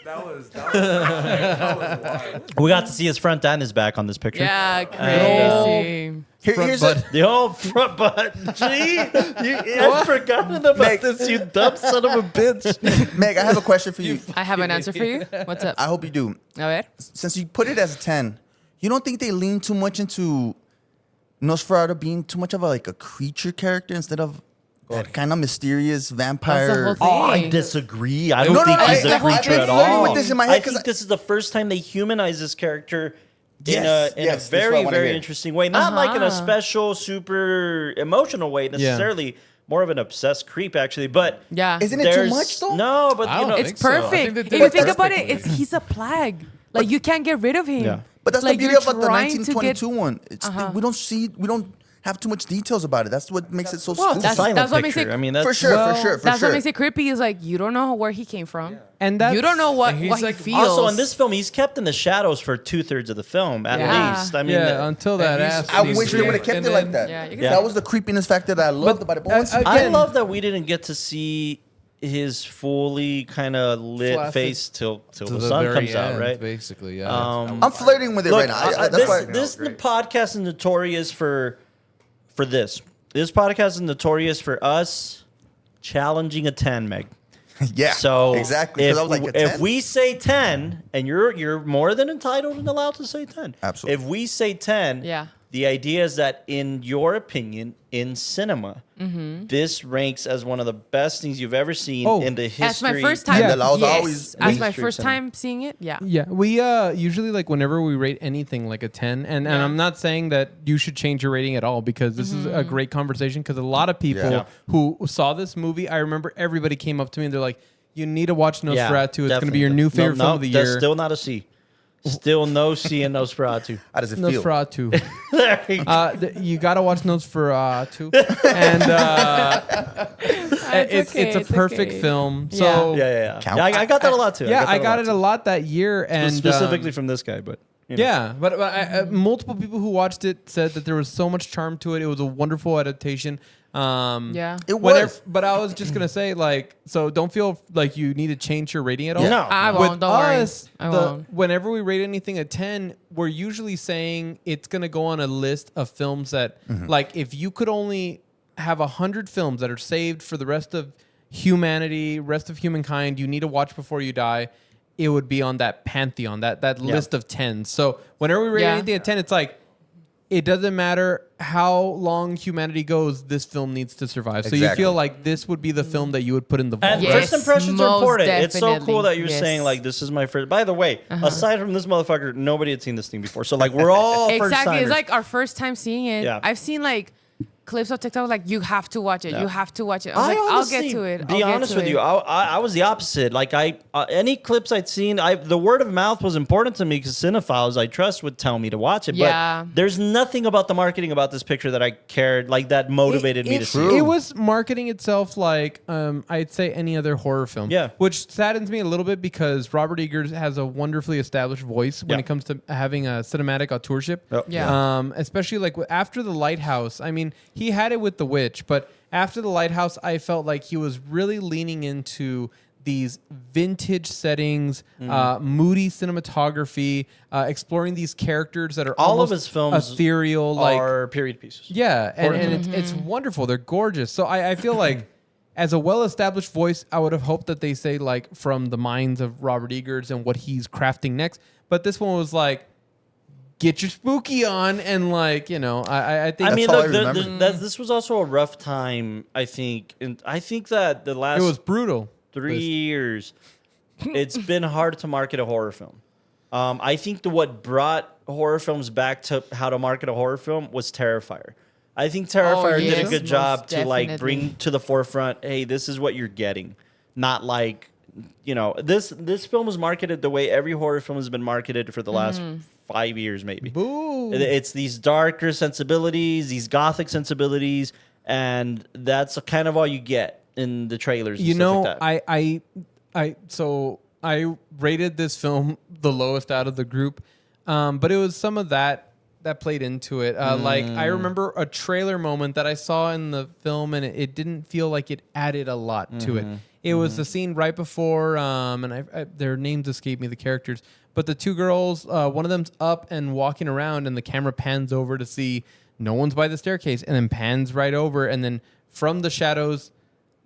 That was wild. We got to see his front and his back on this picture. yeah, crazy. Here's a, The old front butt. Gee, I forgot about Meg. this, you dumb son of a bitch. Meg, I have a question for you. I have an answer for you. What's up? I hope you do. A ver. Since you put it as a 10, you don't think they lean too much into Nosferatu being too much of a creature character instead of that kind of mysterious vampire? That's the whole thing. Oh, I disagree. I don't No, no, think no, he's I- a I've been creature at flirting all. with this in my head I 'cause think this is the first time they humanize this character Yes, in yes, a this is what I very, wanna very hear. interesting way. Not like in a Uh-huh. special, super emotional way necessarily. More of an obsessed creep, actually. But Yeah. Isn't it too there's much though? no, but I you don't know, think It's so. I think perfect. they If did you it think about it, perfectly. he's a plague. Like you can't get rid of him. Yeah. But that's like, the beauty you're about the trying to 1922 get- one. It's we don't have too much details about it. That's what makes it so well, it's a spooky. silent that's what makes picture. it- I mean, that's For sure, Well, for sure, for That's sure. what makes it creepy. Is like you don't know where he came from. And that's, You don't know what he's he like- feels. Also, in this film, he's kept in the shadows for 2/3 of the film, at Yeah. least. I mean, Yeah, until that he's- ass. I He's wish they would have great. kept And it like then- that. Yeah, you can Yeah. That was the creepiness factor that I loved about it. But once I Again- love that we didn't get to see his fully kind of lit Flaccid. face till To the sun very comes out, end, right? Basically, yeah. I'm flirting with it Look, right now. That's this, why. this Great. podcast is notorious for this. This podcast is notorious for us challenging a 10, Meg. Yeah. So exactly. if, Because I was like, a if 10? we say 10, and you're more than entitled and allowed to say 10. Absolutely. If we say 10, Yeah. the idea is that in your opinion, in cinema, this ranks as one of the best things you've ever seen Oh. in the history. As my first time, Yeah. I was yes. always As my mainstream first cinema. time seeing it, yeah. Yeah, we usually like whenever we rate anything like a 10, and Yeah. I'm not saying that you should change your rating at all because this is a great conversation because a lot of people Yeah. who saw this movie, I remember everybody came up to me and they're like, you need to watch Nosferatu. It's going to definitely. be your new favorite film of the that's year. still not a C. Still no C in Nosferatu. How does it feel? Nosferatu. There you go. You got to watch Nosferatu. And it's okay, a it's perfect okay. film. Yeah. So Yeah. Count. Yeah, I got that a lot too. yeah, I that got it a too. lot that year. And Specifically from this guy, but you know. yeah, but multiple people who watched it said that there was so much charm to it. It was a wonderful adaptation. Yeah. It Whenever, was. but I was just gonna say, like, so don't feel like you need to change your rating at all. No. I won't. With Don't worry. us, I won't. whenever we rate anything a 10, we're usually saying it's gonna go on a list of films that, like, if you could only have 100 films that are saved for the rest of humanity, rest of humankind, you need to watch before you die. It would be on that pantheon, that list of 10. So whenever we rate Yeah. anything a 10, it's like, it doesn't matter how long humanity goes, this film needs to survive. So you Exactly. feel like this would be the film that you would put in the vault. And Yes, first impressions are most important. It's so cool definitely. that you're Yes. saying like this is my first. By the way, aside from this motherfucker, nobody had seen this thing before. So like we're all first Exactly. timers. It's like our first time seeing it. Yeah. I've seen like clips of TikTok like you have to watch it. Yeah. You have to watch it. I'm like, I'll get to it. Be I'll get honest to with it. you, I was the opposite. Like any clips I'd seen, the word of mouth was important to me because cinephiles I trust would tell me to watch it. Yeah. But there's nothing about the marketing about this picture that I cared, like that motivated me to see it. It was marketing itself like I'd say any other horror film. Yeah. Which saddens me a little bit because Robert Eggers has a wonderfully established voice when Yeah. it comes to having a cinematic auteurship. Yep. Yeah. Especially like after The Lighthouse. I mean, he had it with The Witch, but after The Lighthouse, I felt like he was really leaning into these vintage settings, moody cinematography, exploring these characters that are All of almost his films ethereal, are period pieces. yeah, and it's wonderful. They're gorgeous. So I feel like as a well-established voice, I would have hoped that they say like from the minds of Robert Eggers and what he's crafting next. But this one was like, get your spooky on, and like, you know, I think I mean, all I look, remember. this was also a rough time, I think. And I think that the last it was brutal. 3 years, it's been hard to market a horror film. I think what brought horror films back to how to market a horror film was Terrifier. I think Terrifier did a yes, good most job to like definitely. bring to the forefront, hey, this is what you're getting. Not like, you know, this film was marketed the way every horror film has been marketed for the last 5 years, maybe. Boo. It's these darker sensibilities, these gothic sensibilities, and that's kind of all you get in the trailers. And You stuff know, like that. I rated this film the lowest out of the group, but it was some of that played into it. Like I remember a trailer moment that I saw in the film, and it didn't feel like it added a lot to it. It was the scene right before, and I their names escape me, the characters, but the two girls, one of them's up and walking around, and the camera pans over to see no one's by the staircase, and then pans right over, and then from the shadows,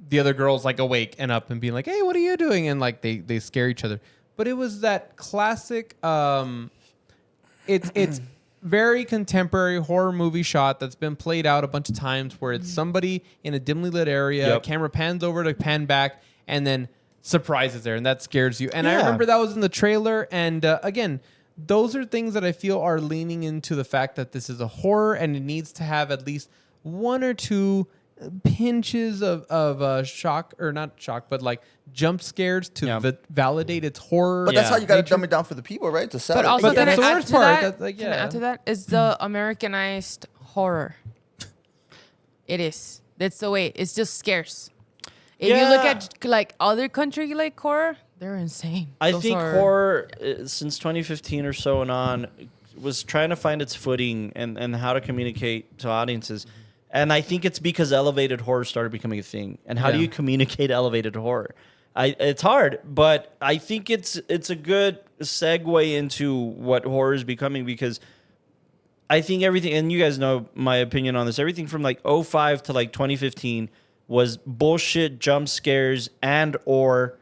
the other girl's like awake and up and being like, hey, what are you doing? And like they scare each other. But it was that classic, it's very contemporary horror movie shot that's been played out a bunch of times where it's somebody in a dimly lit area, Yep. camera pans over to pan back, and then surprise is there, and that scares you. And I Yeah. remember that was in the trailer, and again, those are things that I feel are leaning into the fact that this is a horror and it needs to have at least one or two pinches of shock, or not shock, but like jump scares to validate its horror. But that's how you got to nature. dumb it down for the people, right? To sell But it. also, But can that's I the add worst to part. that? That's like, Can I yeah. add to that? Is the Americanized horror. It is. That's the way. It's just scarce. If you look at like other country like horror, they're insane. I Those think are- horror, since 2015 or so and on, was trying to find its footing and how to communicate to audiences. And I think it's because elevated horror started becoming a thing. And how do you communicate elevated horror? It's hard, but I think it's a good segue into what horror is becoming, because I think everything, and you guys know my opinion on this, everything from like 05 to like 2015 was bullshit jump scares and or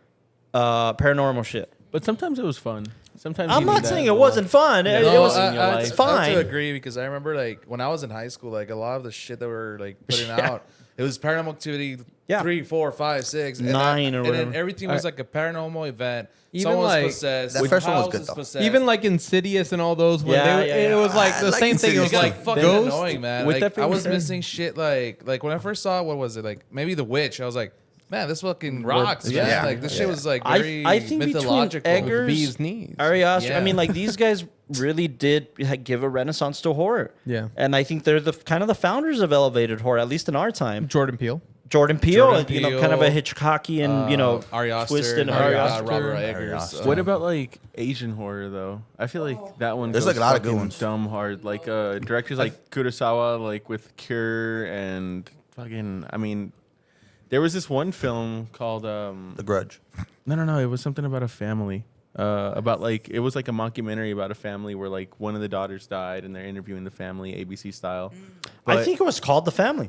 paranormal shit. But sometimes it was fun. Sometimes I'm you not need that saying it little- wasn't fun. It was in your life. it's fine. I have to agree, because I remember like when I was in high school, like a lot of the shit that were like putting out, it was Paranormal Activity 3, 4, 5, 6, and 9 or and whatever. then everything was like a paranormal event. Even Someone like- was possessed. That first one was house good, is though. possessed. Even like Insidious and all those, when Yeah, they, yeah, it yeah. was like I the like same thing. It Insidious. was it got like fucking ghost. annoying, man. With Like that I was being said- missing shit. Like when I first saw it, what was it, like maybe The Witch? I was like, man, this fucking rocks, man. Yeah. Like this Yeah. shit was like very I think between mythological. Eggers, Bee's knees. Ari Aster, I Yeah. mean, like these guys really did give a renaissance to horror. Yeah. And I think they're the kind of the founders of elevated horror, at least in our time. Jordan Peele. Jordan Peele, Jordan and, you know, kind of a Peele, Hitchcockian, you know, Ari Aster, twisted Ari Ari Aster, Aster. Robert Eggers. Aster. What about like Asian horror though? I feel like that one There's, goes like, a lot of good fucking ones. dumb hard. Like directors like Kurosawa, like with Cure and fucking. I mean, there was this one film called The Grudge. No. It was something about a family. About like it was like a mockumentary about a family where like one of the daughters died and they're interviewing the family ABC style. I But- think it was called The Family.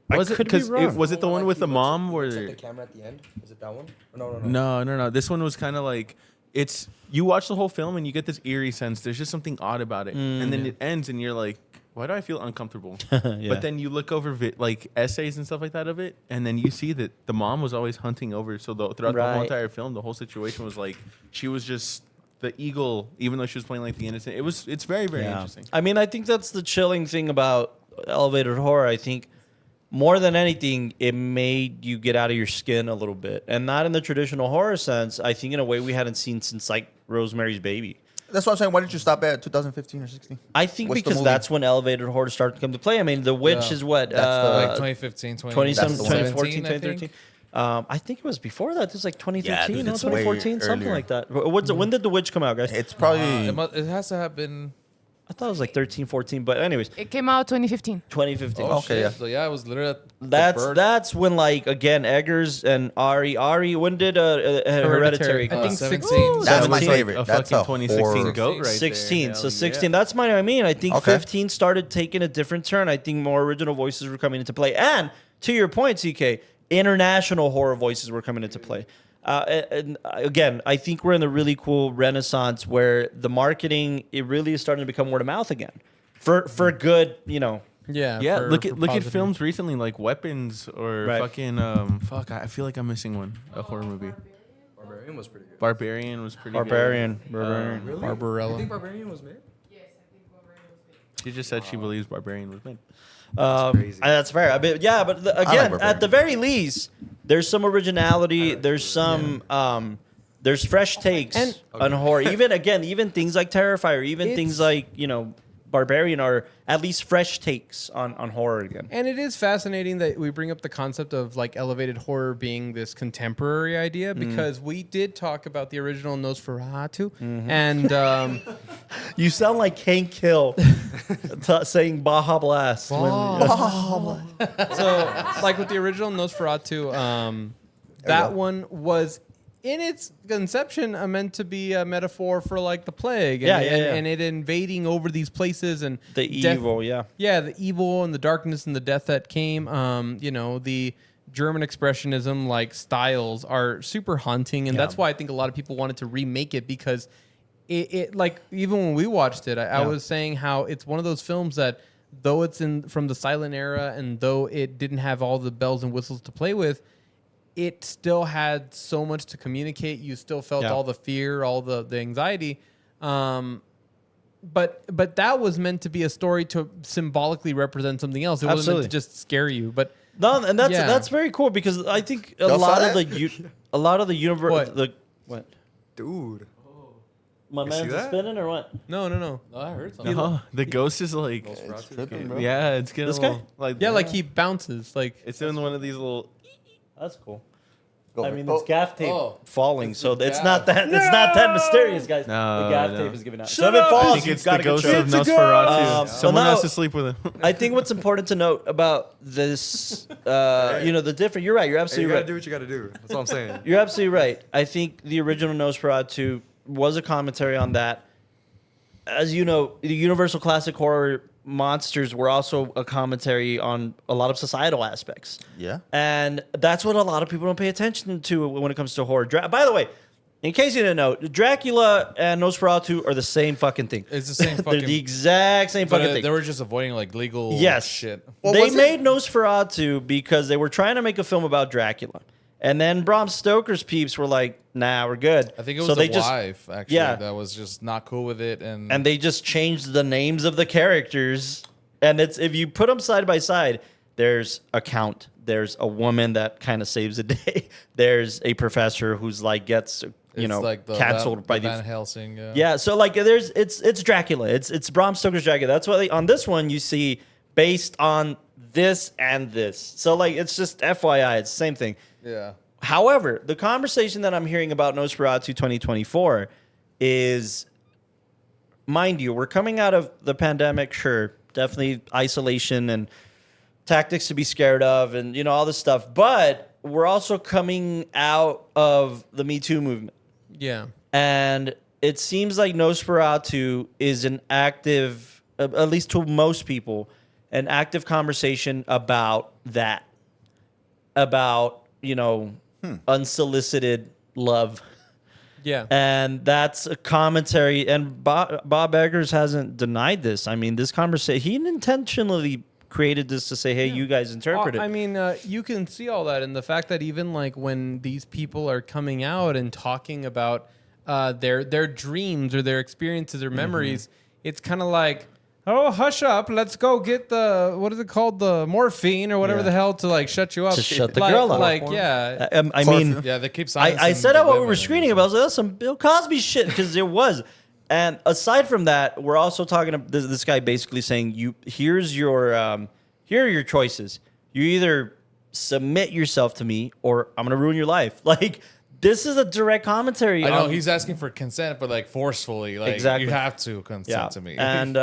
was I it could be because wrong. was it the one with the mom where It's at the camera at the end. Is it that one? No. No. This one was kind of like it's you watch the whole film and you get this eerie sense. There's just something odd about it, and then it ends and you're like, why do I feel uncomfortable? Yeah. But then you look over like essays and stuff like that of it, and then you see that the mom was always hunting over. So throughout the whole Right. entire film, the whole situation was like she was just the eagle, even though she was playing like the innocent. It's very interesting. I mean, I think that's the chilling thing about elevated horror. I think more than anything, it made you get out of your skin a little bit, and not in the traditional horror sense. I think in a way we hadn't seen since like Rosemary's Baby. That's what I'm saying. Why didn't you stop at 2015 or 16? I think What's the because movie? that's when elevated horror started to come to play. I mean, The Witch Yeah. is what That's the- Like 2015, 2014, 2017, 2013. I think it was before that. It was like 2013, dude, no, it's way 2014, something earlier. like that. When did The Witch come out, guys? It's probably It has to have been I thought it was like 13, 14. But anyways, It came out 2015. 2015. Oh, Okay, shit. yeah. So yeah, it was literally at the birth. That's when like again Eggers and Ari. When did Hereditary come I think out? 16. That's my 17. favorite. A That's fucking a 2016 horror. goat right 16. there. So Hell 16. yeah. That's what I mean. I think Okay. 15 started taking a different turn. I think more original voices were coming into play. And to your point, CK, international horror voices were coming into play. And again, I think we're in the really cool renaissance where the marketing, it really is starting to become word of mouth again. For good, Yeah. Yeah, for look at positive. films recently like Weapons or Right. fucking I feel like I'm missing one. A horror movie. Barbarian was pretty good. Barbarian was pretty Barbarian. Really? Barbarella. You think Barbarian was made? good. She just said she believes Barbarian was made. crazy. That's fair. I mean, yeah, but again, Barbarian. at the very least, there's some originality. There's some, there's fresh takes And- on horror. Even things like Terrifier, even things It's- like Barbarian are at least fresh takes on horror again. And it is fascinating that we bring up the concept of like elevated horror being this contemporary idea because we did talk about the original Nosferatu and You sound like Hank Hill saying Baja Blast. so like with the original Nosferatu, that one was in its conception meant to be a metaphor for like the plague and it invading over these places and The death- evil, yeah. Yeah, the evil and the darkness and the death that came. The German expressionism like styles are super haunting, and that's why I think a lot of people wanted to remake it because it like even when we watched it, I was saying how it's one of those films that though it's from the silent era and though it didn't have all the bells and whistles to play with, it still had so much to communicate. You still felt all the fear, all the anxiety. But that was meant to be a story to symbolically represent something else. It wasn't meant to just scare you. But No, and that's Yeah. that's very cool because I think a Y'all saw lot of that? the universe. What? What? Dude. My see man's that? spinning or what? no. No, I heard something. No, the ghost is like, Tripping, bro. yeah, it's getting This a guy? little, like Yeah, like he bounces. Like it's in one of these little. That's cool. Go I for it. mean, it's gaff tape Oh. falling, so the it's gaff. not that it's not that mysterious, guys. No, the gaff no. tape is giving out. Shut So if it up! I falls, think you've it's got the to get ghost your- of Nosferatu. so Someone now- has to sleep with him. I think what's important to note about this, the different. You're right. You're Hey, you absolutely gotta right. do what you gotta do. That's all I'm saying. You're absolutely right. I think the original Nosferatu was a commentary on that. As you know, the Universal Classic Horror monsters were also a commentary on a lot of societal aspects. Yeah. And that's what a lot of people don't pay attention to when it comes to horror. By the way, in case you didn't know, Dracula and Nosferatu are the same fucking thing. It's the same They're fucking. the exact same but fucking thing. they were just avoiding like legal Yes. shit. Well, they was it- made Nosferatu because they were trying to make a film about Dracula. And then Bram Stoker's peeps were like, nah, we're good. I think it was so the they just wife actually yeah. that was just not cool with it, and they just changed the names of the characters. And it's if you put them side by side, there's a count, there's a woman that kind of saves the day, there's a professor who's like gets it's like the canceled by Van the Helsing. yeah. So like it's Dracula, it's Bram Stoker's Dracula. That's why on this one you see based on this and this. So like it's just FYI, it's the same thing. Yeah. However, the conversation that I'm hearing about Nosferatu 2024 is, mind you, we're coming out of the pandemic, sure, definitely isolation and tactics to be scared of and, all this stuff. But we're also coming out of the Me Too movement. yeah. And it seems like Nosferatu is an active, at least to most people, an active conversation about that. About, unsolicited love. Yeah. And that's a commentary. And Bob Eggers hasn't denied this. I mean, this conversation, he intentionally created this to say, hey, you guys interpret it. I mean, you can see all that in the fact that even like when these people are coming out and talking about their dreams or their experiences or memories, it's kind of like, oh, hush up, let's go get the what is it called, the morphine or whatever the hell to like shut you up. To shut the like, girl up. Like, yeah, I mean, Yeah, they keep I silencing said the that while we women were and screening it, but I was like, that's some Bill Cosby shit, because it was. And aside from that, we're also talking about this guy basically saying, here are your choices. You either submit yourself to me or I'm going to ruin your life. Like, This is a direct commentary. I know on, he's asking for consent, but like forcefully, like Exactly. you have to consent to me. And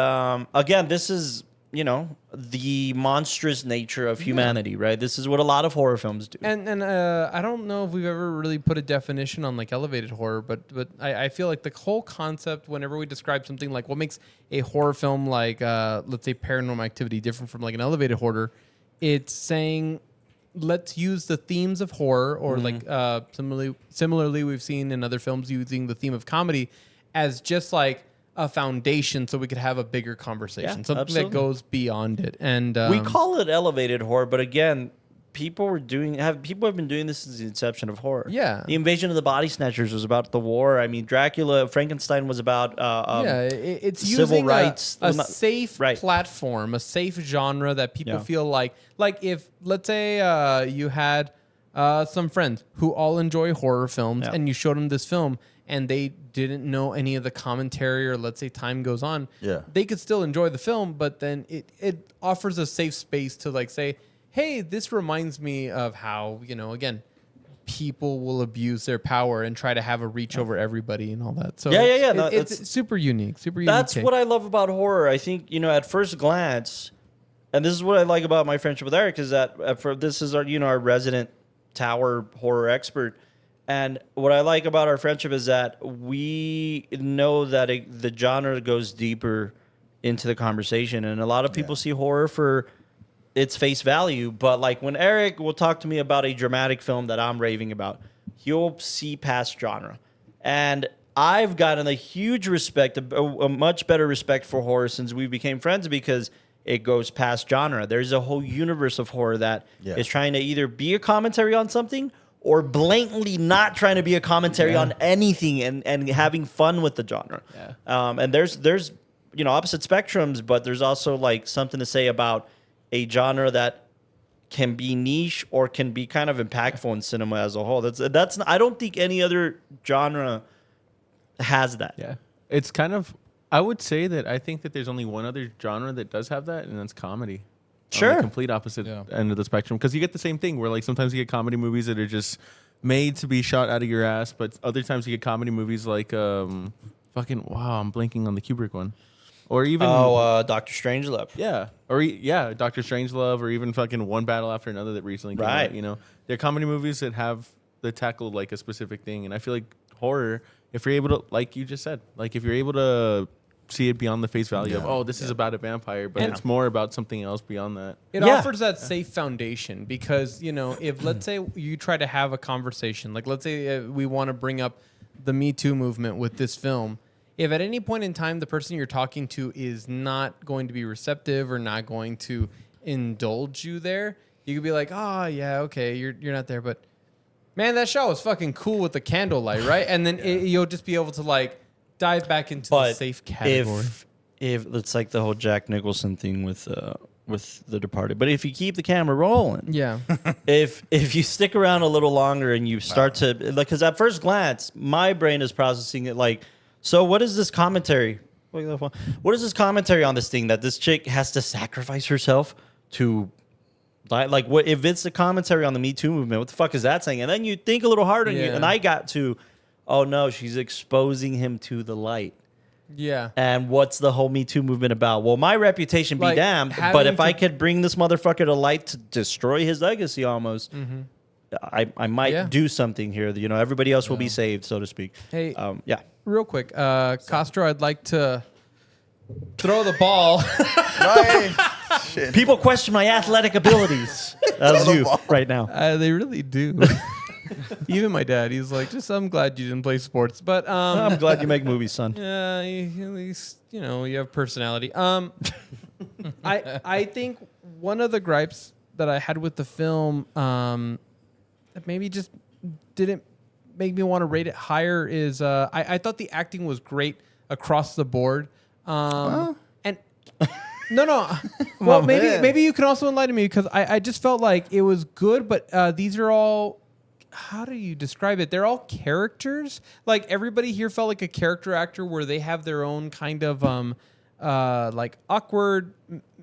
again, this is, the monstrous nature of humanity, right? This is what a lot of horror films do. And I don't know if we've ever really put a definition on like elevated horror, but I feel like the whole concept, whenever we describe something like what makes a horror film like let's say Paranormal Activity different from like an elevated horror, it's saying let's use the themes of horror or like similarly we've seen in other films using the theme of comedy as just like a foundation so we could have a bigger conversation, something absolutely. that goes beyond it. And We call it elevated horror, but again, people have been doing this since the inception of horror. Yeah. The Invasion of the Body Snatchers was about the war. I mean, Dracula, Frankenstein was about it's civil using rights. a safe Right. platform, a safe genre that people Yeah. feel like if let's say you had some friends who all enjoy horror films Yeah. and you showed them this film and they didn't know any of the commentary or let's say time goes on, they could still enjoy the film, but then it offers a safe space to like say, hey, this reminds me of how, again, people will abuse their power and try to have a reach over everybody and all that. So Yeah. No, it's super unique. That's what I love about horror. I think, at first glance, and this is what I like about my friendship with Eric, is that this is our resident tower horror expert. And what I like about our friendship is that we know that the genre goes deeper into the conversation. And a lot of people see horror for its face value. But like when Eric will talk to me about a dramatic film that I'm raving about, he'll see past genre. And I've gotten a huge respect, a much better respect for horror since we became friends because it goes past genre. There's a whole universe of horror that is trying to either be a commentary on something or blatantly not trying to be a commentary on anything and having fun with the genre. Yeah. And there's opposite spectrums, but there's also like something to say about a genre that can be niche or can be kind of impactful in cinema as a whole. That's I don't think any other genre has that. Yeah. It's kind of, I would say that I think that there's only one other genre that does have that, and that's comedy. On Sure. the complete opposite end of the spectrum. Because you get the same thing where like sometimes you get comedy movies that are just made to be shot out of your ass, but other times you get comedy movies like I'm blanking on the Kubrick one. Or even Dr. Strangelove. Yeah. Doctor Strangelove, or even fucking One Battle After Another that recently came Right. out. They're comedy movies that tackle like a specific thing. And I feel like horror, if you're able to, like you just said, like if you're able to see it beyond the face value of, this is about a vampire, but it's more about something else beyond that. It offers that safe foundation because, if let's say you try to have a conversation, like let's say we want to bring up the Me Too movement with this film, if at any point in time the person you're talking to is not going to be receptive or not going to indulge you there, you could be like, oh, yeah, okay, you're not there. But, man, that show was fucking cool with the candlelight, right? And then you'll just be able to, like, dive back into the safe category. If it's like the whole Jack Nicholson thing with The Departed, but if you keep the camera rolling, if you stick around a little longer and you start to like, because at first glance, my brain is processing it like, so what is this commentary? What is this commentary on this thing that this chick has to sacrifice herself to? Like, what if it's a commentary on the Me Too movement? What the fuck is that saying? And then you think a little harder, and I got to. Oh no, she's exposing him to the light. Yeah. And what's the whole Me Too movement about? Well, my reputation be Like, damned, but if I could bring this motherfucker to light to destroy his legacy almost, I might do something here. Everybody else will be saved, so to speak. Hey, yeah. real quick, Castro, I'd like to throw the ball. People question my athletic abilities. That's you right now. They really do. Even my dad, he's like, I'm glad you didn't play sports. But I'm glad you make movies, son. Yeah, at least you have personality. I think one of the gripes that I had with the film that maybe just didn't make me want to rate it higher is I thought the acting was great across the board. And no. Well, maybe you can also enlighten me because I just felt like it was good, but these are all. How do you describe it? They're all characters. Like everybody here felt like a character actor where they have their own kind of like awkward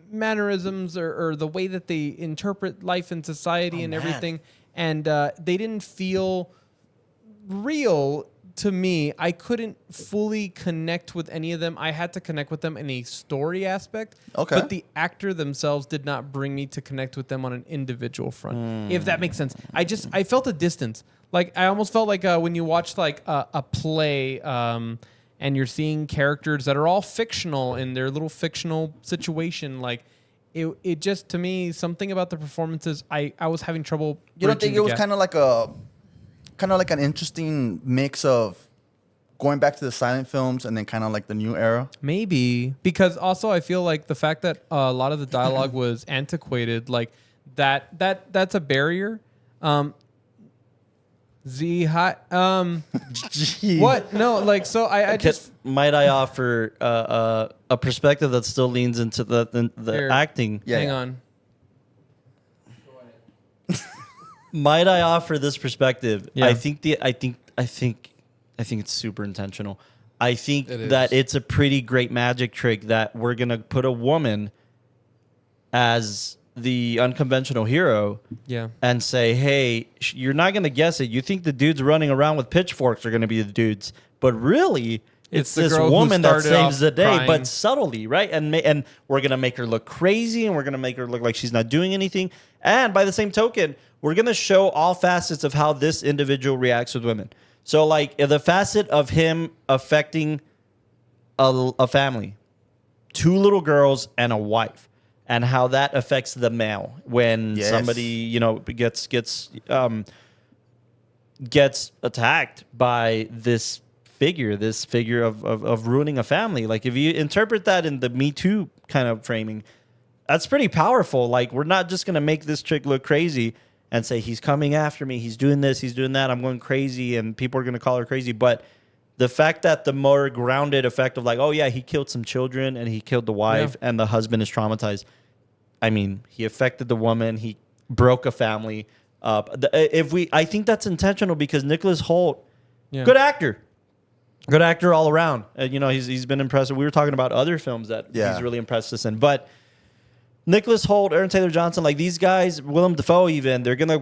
mannerisms or the way that they interpret life and society and everything. And they didn't feel real to me, I couldn't fully connect with any of them. I had to connect with them in a story aspect. Okay. But the actor themselves did not bring me to connect with them on an individual front, if that makes sense. I felt a distance. Like, I almost felt like when you watch like a play and you're seeing characters that are all fictional in their little fictional situation, like, it just, to me, something about the performances, I was having trouble. You don't think it was kind of like an interesting mix of going back to the silent films and then kind of like the new era? Maybe, because also I feel like the fact that a lot of the dialogue was antiquated, like that's a barrier. What? No, like, so I just might I offer a perspective that still leans into the Here. acting. Yeah, hang yeah. on. Might I offer this perspective? Yeah. I think it's super intentional. I think It that is. it's a pretty great magic trick that we're gonna put a woman as the unconventional hero Yeah. and say, hey, you're not gonna guess it. You think the dudes running around with pitchforks are gonna be the dudes, but really it's the this girl who woman that started off saves the day, crying. but subtly, right? And we're gonna make her look crazy, and we're gonna make her look like she's not doing anything. And by the same token, we're gonna show all facets of how this individual reacts with women. So, like, the facet of him affecting a family, 2 little girls and a wife, and how that affects the male when Yes. somebody gets attacked by this figure of ruining a family. Like, if you interpret that in the Me Too kind of framing, that's pretty powerful. Like, we're not just gonna make this chick look crazy and say he's coming after me, he's doing this, he's doing that, I'm going crazy, and people are gonna call her crazy. But the fact that the more grounded effect of like, oh yeah, he killed some children and he killed the wife and the husband is traumatized. I mean, he affected the woman, he broke a family. I think that's intentional because Nicholas Hoult, good actor all around. He's been impressive. We were talking about other films that he's really impressed us in, but Nicholas Hoult, Aaron Taylor Johnson, like these guys, Willem Dafoe even, they're going to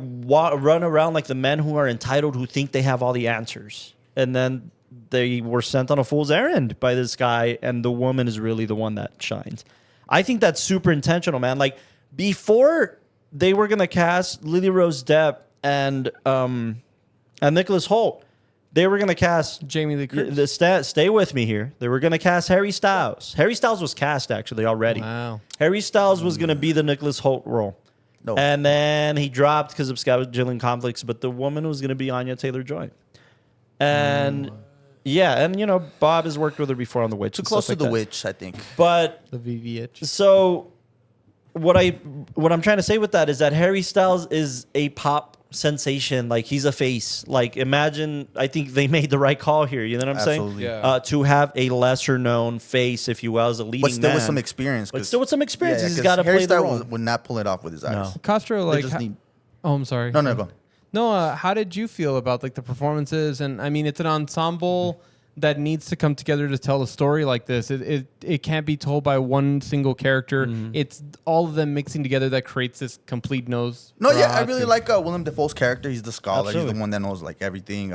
run around like the men who are entitled, who think they have all the answers. And then they were sent on a fool's errand by this guy, and the woman is really the one that shines. I think that's super intentional, man. Like, before they were going to cast Lily Rose Depp and Nicholas Hoult, they were going to cast Jamie Lee Curtis. Stay with me here. They were going to cast Harry Styles. Harry Styles was cast actually already. Wow. Harry Styles was going to be the Nicholas Hoult role. No. And then he dropped because of scheduling conflicts, but the woman was going to be Anya Taylor-Joy. And Bob has worked with her before on The Witch. Too and close stuff to like the that. witch, I think. But The VVH. so what I'm trying to say with that is that Harry Styles is a pop sensation. Like, he's a face. Like, imagine, I think they made the right call here. You know what I'm Absolutely. saying? Yeah. To have a lesser known face, if you will, as a leading But still with man. some experience. But 'cause- still with some experience. He's 'cause got to Harry play the Styles role. would not pull it off with his eyes. Castro, They like, just need... oh, I'm sorry. No, go. No, how did you feel about like the performances? And I mean, it's an ensemble that needs to come together to tell a story like this. It can't be told by one single character. It's all of them mixing together that creates this complete nose. No, yeah, I really like Willem Dafoe's character. He's the scholar. He's Absolutely. the one that knows like everything.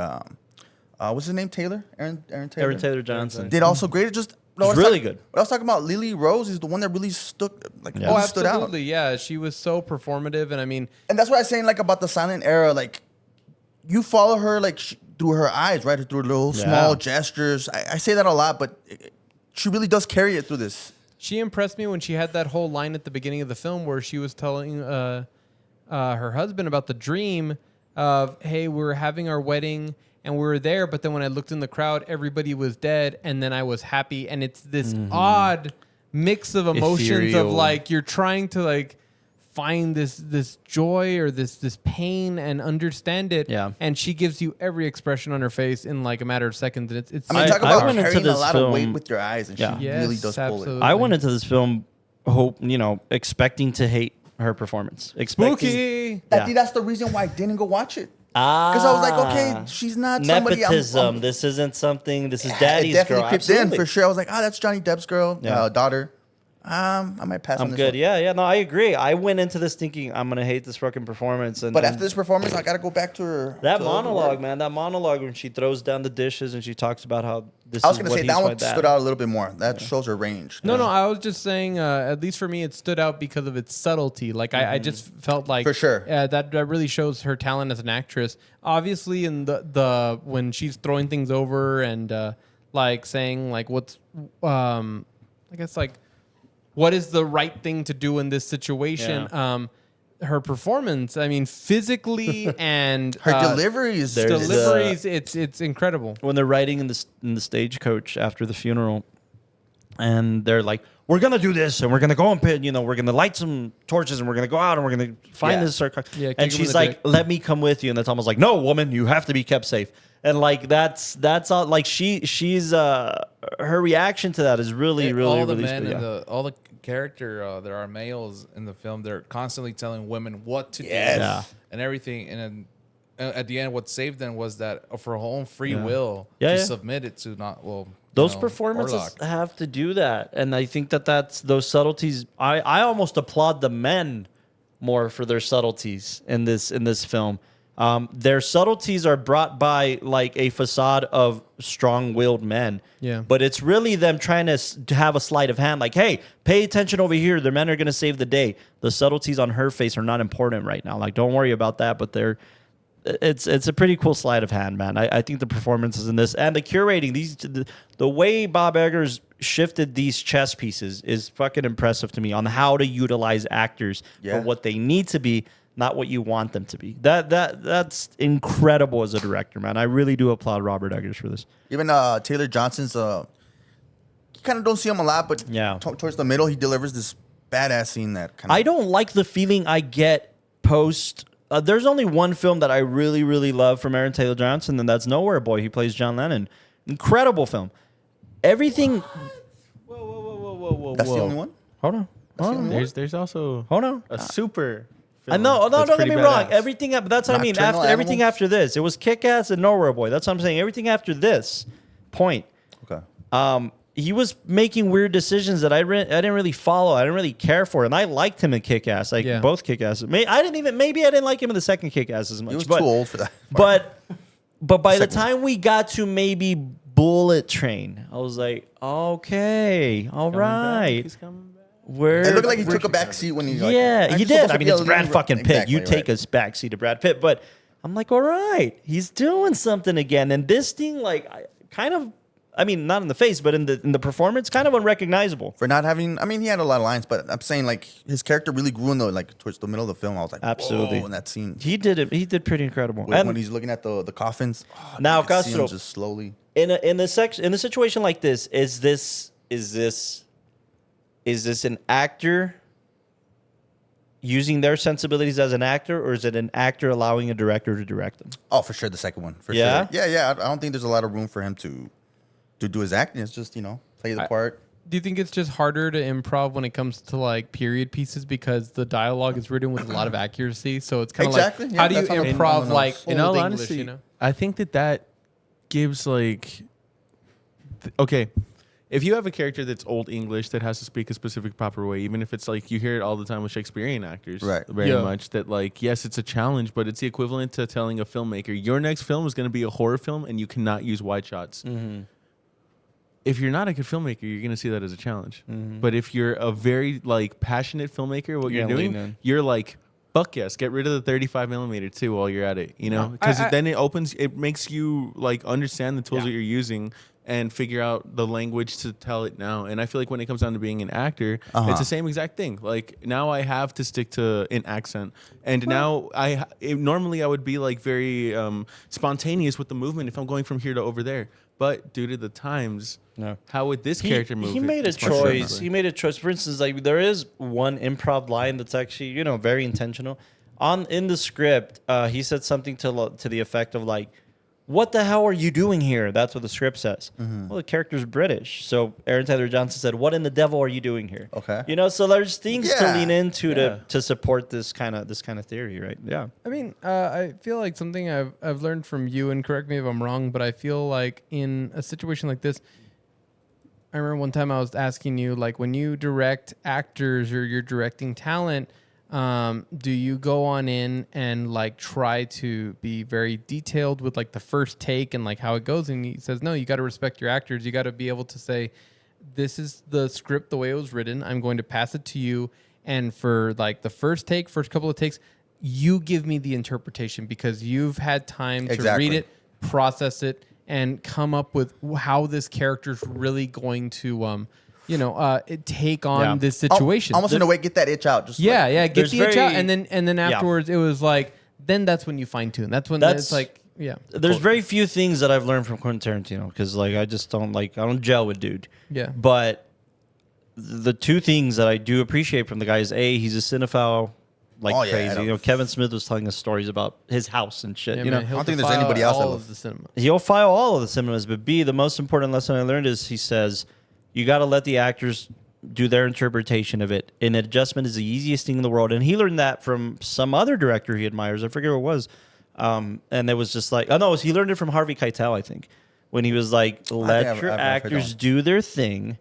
What's his name? Taylor? Aaron Taylor? Aaron Taylor Johnson. Did also great. It just It's really good. What I was talking about, Lily Rose is the one that really stood Oh, really stood out. absolutely. Yeah, she was so performative. And I mean, And that's what I was saying, like, about the silent era. Like, you follow her, like, through her eyes, right? Through little small gestures. I say that a lot, but she really does carry it through this. she impressed me when she had that whole line at the beginning of the film where she was telling her husband about the dream of, hey, we were having our wedding and we were there, but then when I looked in the crowd, everybody was dead, and then I was happy. And it's this odd mix of emotions of Ethereal. like you're trying to like find this joy or this pain and understand it. Yeah. And she gives you every expression on her face in like a matter of seconds. And it's I mean, I- talk I about went into carrying a this lot of weight film- with your eyes, and Yeah. she Yes, really does pull it. absolutely. I went into this film expecting to hate her performance. spooky. I think that's the reason why I didn't go watch it. Because I was like, okay, she's not somebody I'm... Nepotism. This isn't something. This is It daddy's definitely girl. creeped in Absolutely. for sure. I was like, that's Johnny Depp's girl, Yeah. daughter. I might pass on I'm this good. one. Yeah. No, I agree. I went into this thinking I'm gonna hate this fucking performance, and But after this performance, I gotta go back to her. that to monologue, work. man, that monologue when she throws down the dishes and she talks about how this. I was is gonna what say he's that my one dad. stood out a little bit more. That shows her range. No, I was just saying, at least for me, it stood out because of its subtlety. Like, I just felt like For sure. that really shows her talent as an actress. Obviously, in the when she's throwing things over and like saying like what's I guess like what is the right thing to do in this situation. Her performance, I mean, physically and Her deliveries. There's deliveries, it's incredible. when they're riding in the stagecoach after the funeral, and they're like, "We're gonna do this, and we're gonna go and pit. You know, we're gonna light some torches, and we're gonna go out, and we're gonna find Yeah. this." Yeah, kick him and in she's the like, dick. "Let me come with you." And that's almost like, "No, woman, you have to be kept safe." And like that's all. Like she's her reaction to that is really all the really men sweet, and yeah. all the character there are males in the film. They're constantly telling women what to Yes. do Yeah. and everything. And then at the end, what saved them was that of her own free will, Yeah, she yeah. submitted to not Those performances Orlok. have to do that, and I think that's those subtleties. I almost applaud the men more for their subtleties in this film. Their subtleties are brought by like a facade of strong-willed men. Yeah. But it's really them trying to have a sleight of hand, like, hey, pay attention over here. The men are going to save the day. The subtleties on her face are not important right now. Like, don't worry about that. But it's a pretty cool sleight of hand, man. I think the performances in this and the curating, the way Bob Eggers shifted these chess pieces is fucking impressive to me on how to utilize actors Yeah. for what they need to be, not what you want them to be. That's incredible as a director, man. I really do applaud Robert Eggers for this. Even Taylor Johnson's. You kind of don't see him a lot, but Yeah. towards the middle, he delivers this badass scene that kind of. I don't like the feeling I get post. There's only one film that I really, really love from Aaron Taylor Johnson, and that's Nowhere Boy. He plays John Lennon. Incredible film. Everything. Whoa. That's the only one. Hold on. That's the only one? There's also Hold on. a super. I know. No, that's don't get me pretty wrong. badass. Everything. That's what I mean. Nocturnal After everything Animals? after this, it was Kick-Ass and Nowhere Boy. That's what I'm saying. Everything after this point. Okay. He was making weird decisions that I didn't really follow. I didn't really care for, and I liked him in Kick-Ass, like Yeah. both Kick-Asses. Maybe I didn't like him in the second Kick-Ass as much. He was but, too old for that. But by the Second one. time we got to maybe Bullet Train, I was like, okay, all right. He's coming back. Where It looked like he took a back seat when he. Like, yeah, he just did. supposed I to mean, be it's a Brad little- fucking Pitt. Exactly, You take right. a backseat to Brad Pitt, but I'm like, all right, he's doing something again. And this thing, like, I mean, not in the face, but in the performance, kind of unrecognizable. For not having, I mean, he had a lot of lines, but I'm saying like his character really grew in the like towards the middle of the film. I was like, Absolutely. whoa, in that scene He did it. He did pretty incredible. when, And when he's looking at the coffins. Now, you can see him Castro- just slowly. in a situation like this, is this an actor using their sensibilities as an actor, or is it an actor allowing a director to direct them? Oh, for sure, the second one. For Yeah? sure. Yeah. I don't think there's a lot of room for him to do his acting. It's just play the part. Do you think it's just harder to improv when it comes to like period pieces because the dialogue is written with a lot of accuracy? So it's kind of Exactly, like, yeah, how do you that's on the- on improv the nose. like In old all English? honesty, You know, I think that gives like, okay, if you have a character that's old English that has to speak a specific proper way, even if it's like you hear it all the time with Shakespearean actors, Right. Very Yeah. much that like, yes, it's a challenge, but it's the equivalent to telling a filmmaker your next film is going to be a horror film and you cannot use wide shots. If you're not a good filmmaker, you're going to see that as a challenge. But if you're a very like passionate filmmaker, what You're you're gonna lean doing, in. you're like, fuck yes, get rid of the 35 millimeter too while you're at it, you know, because I- then it makes you like understand the tools Yeah. that you're using and figure out the language to tell it now. And I feel like when it comes down to being an actor, it's the same exact thing. Like now I have to stick to an accent, and now normally I would be like very spontaneous with the movement if I'm going from here to over there. But due to the times, No. how would this character move? He made a It's much choice. differently. He made a choice. For instance, like there is one improv line that's actually very intentional. In the script, he said something to the effect of like, "What the hell are you doing here?" That's what the script says. Well, the character's British, so Aaron Taylor Johnson said, "What in the devil are you doing here?" Okay. So there's things to Yeah. lean into Yeah. to support this kind of theory, right? Yeah. I mean, I feel like something I've learned from you, and correct me if I'm wrong, but I feel like in a situation like this, I remember one time I was asking you, like, when you direct actors or you're directing talent, do you go on in and like try to be very detailed with like the first take and like how it goes? And he says, no, you got to respect your actors. You got to be able to say, this is the script the way it was written. I'm going to pass it to you. And for like the first couple of takes, you give me the interpretation because you've had time to read it, process it, and come up with how this character's really going to, take on this situation. Almost in a way, get that itch out. Just get the itch out, and then afterwards, it was like, then that's when you fine tune. That's when it's like, There's very few things that I've learned from Quentin Tarantino because like I just don't I don't gel with dude. Yeah. But the two things that I do appreciate from the guy is he's a cinephile. Crazy. Kevin Smith was telling us stories about his house and shit. Yeah, you know, I don't think there's anybody else all of the cinema. he'll file all of the cinemas. But B, the most important lesson I learned is he says you got to let the actors do their interpretation of it. And adjustment is the easiest thing in the world. And he learned that from some other director he admires. I forget who it was. And it was just like, he learned it from Harvey Keitel, I think, when he was like, let your actors do their thing.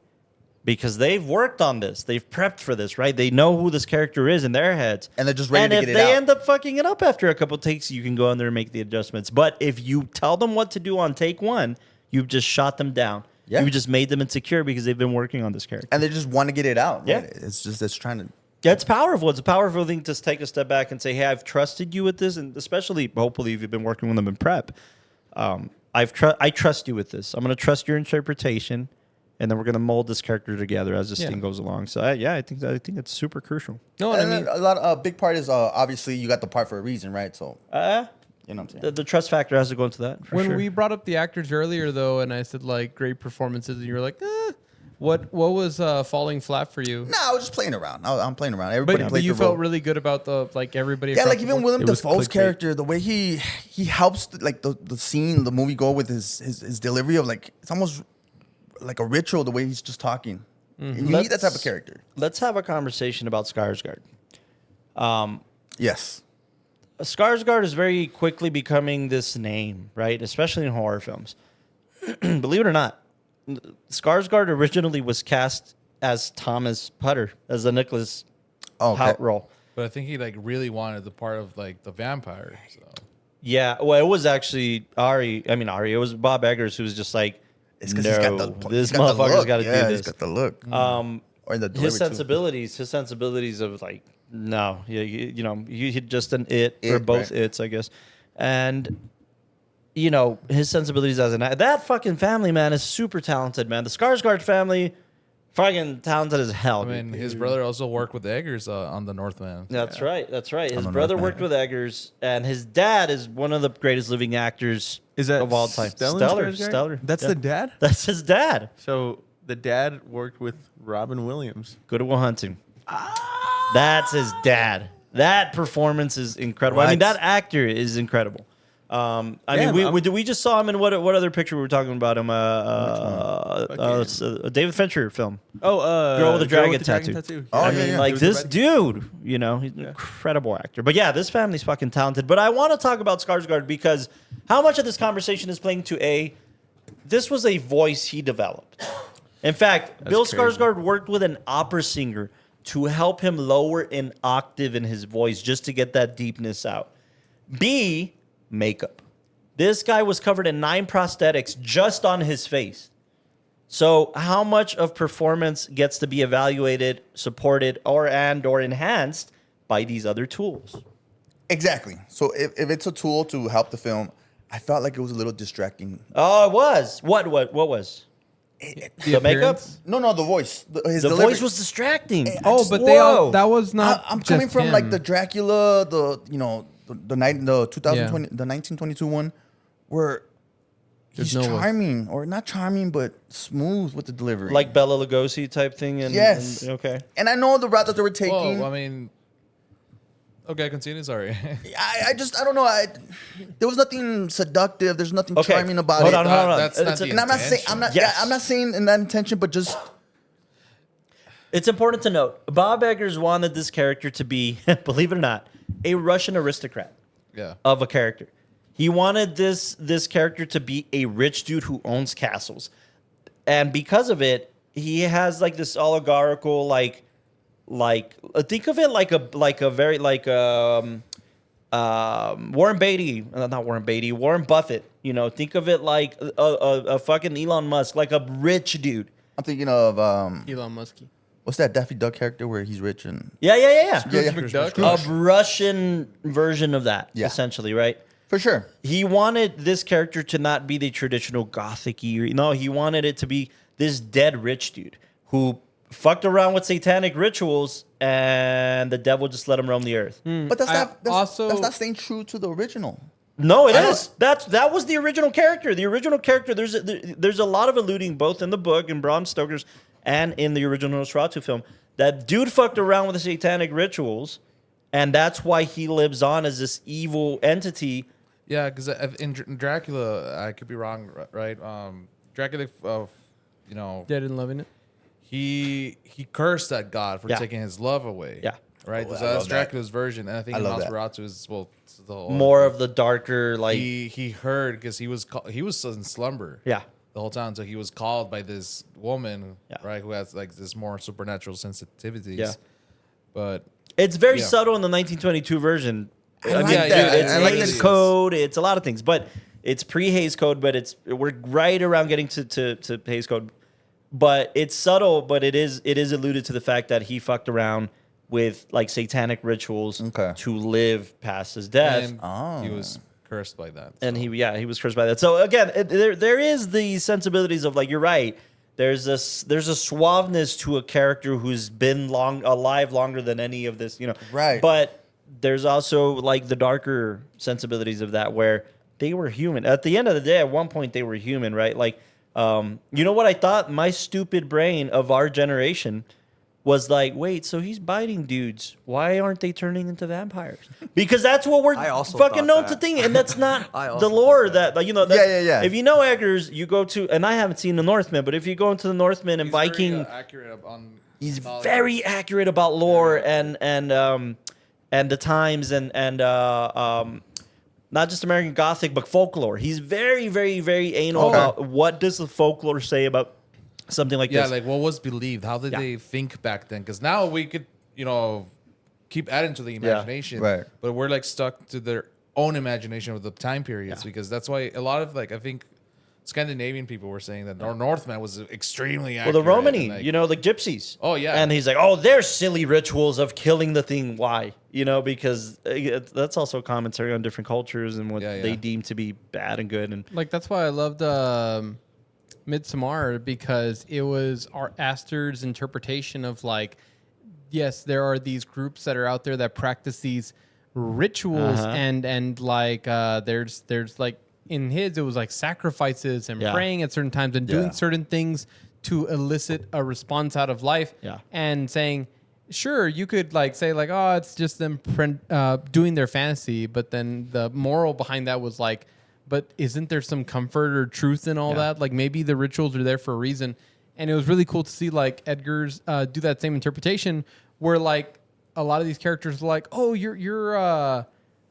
Because they've worked on this. They've prepped for this, right? They know who this character is in their heads. And they're just ready to get it out. And if they end up fucking it up after a couple takes, you can go in there and make the adjustments. But if you tell them what to do on take one, you've just shot them down. Yeah. You just made them insecure because they've been working on this character. And they just want to get it out. Yeah. Right? It's trying to... It's powerful. It's a powerful thing to take a step back and say, hey, I've trusted you with this. And especially, hopefully, if you've been working with them in prep, I trust you with this. I'm going to trust your interpretation. And then we're gonna mold this character together as this thing goes along. So I think it's super crucial. No, and I mean a big part is obviously you got the part for a reason, right? So you know what I'm saying. The trust factor has to go into that. When we brought up the actors earlier, though, and I said like great performances, and you were like, what was falling flat for you? No, I was just playing around. I'm playing around. Everybody But played you the felt role. really good about the like everybody. Yeah, across like the even board? Willem Dafoe's character, the way he helps like the scene, the movie go with his delivery of like it's almost like a ritual, the way he's just talking. And you need that type of character. Let's have a conversation about Skarsgård. Yes. Skarsgård is very quickly becoming this name, right? Especially in horror films. Believe it or not, Skarsgård originally was cast as Thomas Putter, as the Nicholas Hoult role. But I think he like really wanted the part of like the vampire. So. Yeah, well, it was actually Ari. It was Bob Eggers who was just like, It's because this motherfucker's got to do this. He's got the look. Or the His sensibilities of like, no, you just an or both its, I guess. And, his sensibilities as that fucking family, man, is super talented, man. The Skarsgård family, fucking talented as hell. I mean, his brother also worked with Eggers on The Northman. That's right. His brother worked with Eggers, and his dad is one of the greatest living actors of all time. Stellar. That's the dad? That's his dad. So the dad worked with Robin Williams. Good Will Hunting. That's his dad. That performance is incredible. I mean, that actor is incredible. We just saw him in what other picture we were talking about him? A David Fincher film. Girl with a Dragon Tattoo. This dude, he's an incredible actor. But yeah, this family's fucking talented. But I want to talk about Skarsgård because how much of this conversation is playing to this was a voice he developed. In fact, Bill Skarsgård worked with an opera singer to help him lower an octave in his voice just to get that deepness out. B, makeup. This guy was covered in 9 prosthetics just on his face. So how much of performance gets to be evaluated, supported, or enhanced by these other tools? Exactly. So if it's a tool to help the film, I felt like it was a little distracting. Oh, it was. What was? The makeup? No, the voice. His the delivery. voice was distracting. That was not. I'm coming just from him. like the Dracula, the 1922 one, where he's charming, or not charming, but smooth with the delivery, like Bela Lugosi type thing. Yes. Okay. And I know the route that they were taking. Well, I mean, okay, continue. Sorry. I don't know. There was nothing seductive. There's nothing charming about Hold it. on. That's not the And I'm not saying I'm not saying in that intention, but just. It's important to note, Bob Eggers wanted this character to be, believe it or not, a Russian aristocrat of a character. He wanted this character to be a rich dude who owns castles. And because of it, he has like this oligarchical like think of it like a very like Warren Beatty, not Warren Beatty, Warren Buffett. You know, think of it like a fucking Elon Musk, like a rich dude. I'm thinking of Elon Musk. what's that Daffy Duck character where he's rich and Yeah. yeah. A Russian version of that, Yeah. essentially, right? For sure. He wanted this character to not be the traditional Gothic eerie. No, he wanted it to be this dead rich dude who fucked around with satanic rituals and the devil just let him roam the earth. But that's also- that's not staying true to the original. No, it I is. That was the original character. The original character. There's a lot of alluding both in the book and Bram Stoker's and in the original Nosferatu film. That dude fucked around with the satanic rituals, and that's why he lives on as this evil entity. Yeah, because in Dracula, I could be wrong, right? Dracula, you know, Dead and Loving It. he cursed that god for Yeah. taking his love away. Yeah. Right. Oh, So I that's love that. Dracula's version, and I think I love that. Nosferatu is it's the whole More of the darker, like he heard because he was in slumber. yeah. The whole time, so he was called by this woman, Yeah. right, who has like this more supernatural sensitivities. Yeah. But It's very Yeah. subtle in the 1922 version. I like dude, that. it's I like Hays that. Code. It's a lot of things, but it's pre-Hays Code. But we're right around getting to Hays Code. But it's subtle, but it is alluded to the fact that he fucked around with like satanic rituals Okay. to live past his death. and he was cursed by that. And so. he was cursed by that. So again, there is the sensibilities of like you're right. There's a suaveness to a character who's been alive longer than any of this, you know. Right. But there's also like the darker sensibilities of that where they were human. At the end of the day, at one point they were human, right? Like, you know what I thought? My stupid brain of our generation was like, wait, so he's biting dudes. Why aren't they turning into vampires? Because that's what we're I also fucking thought known that. to think, and that's not I also the lore thought that. that you know. That's, Yeah. If you know Eggers, you go to, and I haven't seen the Northman, but if you go into the Northman and He's Viking, very, accurate on he's mythology. very accurate about lore and the times and not just American Gothic but folklore. He's very, very, very anal Okay. about what does the folklore say about something like Yeah, this. like what was believed? How did Yeah. they think back then? Because now we could, keep adding to the imagination, right. But we're like stuck to their own imagination of the time periods Yeah. because that's why a lot of I think Scandinavian people were saying that our Northman was extremely well, accurate. the Romani, and, like, the gypsies. Oh, yeah. And he's like, oh, there's silly rituals of killing the thing. Why? Because that's also commentary on different cultures and what Yeah. they deem to be bad and good. And Like that's why I loved Midsommar because it was our Astor's interpretation of like, yes, there are these groups that are out there that practice these rituals and like there's like in his it was like sacrifices and Yeah. praying at certain times and doing certain things to elicit a response out of life. Yeah. And saying, sure, you could like say like, oh, it's just them doing their fantasy, but then the moral behind that was like, but isn't there some comfort or truth in all that? Like maybe the rituals are there for a reason. And it was really cool to see like Eggers do that same interpretation where like a lot of these characters are like, oh, you're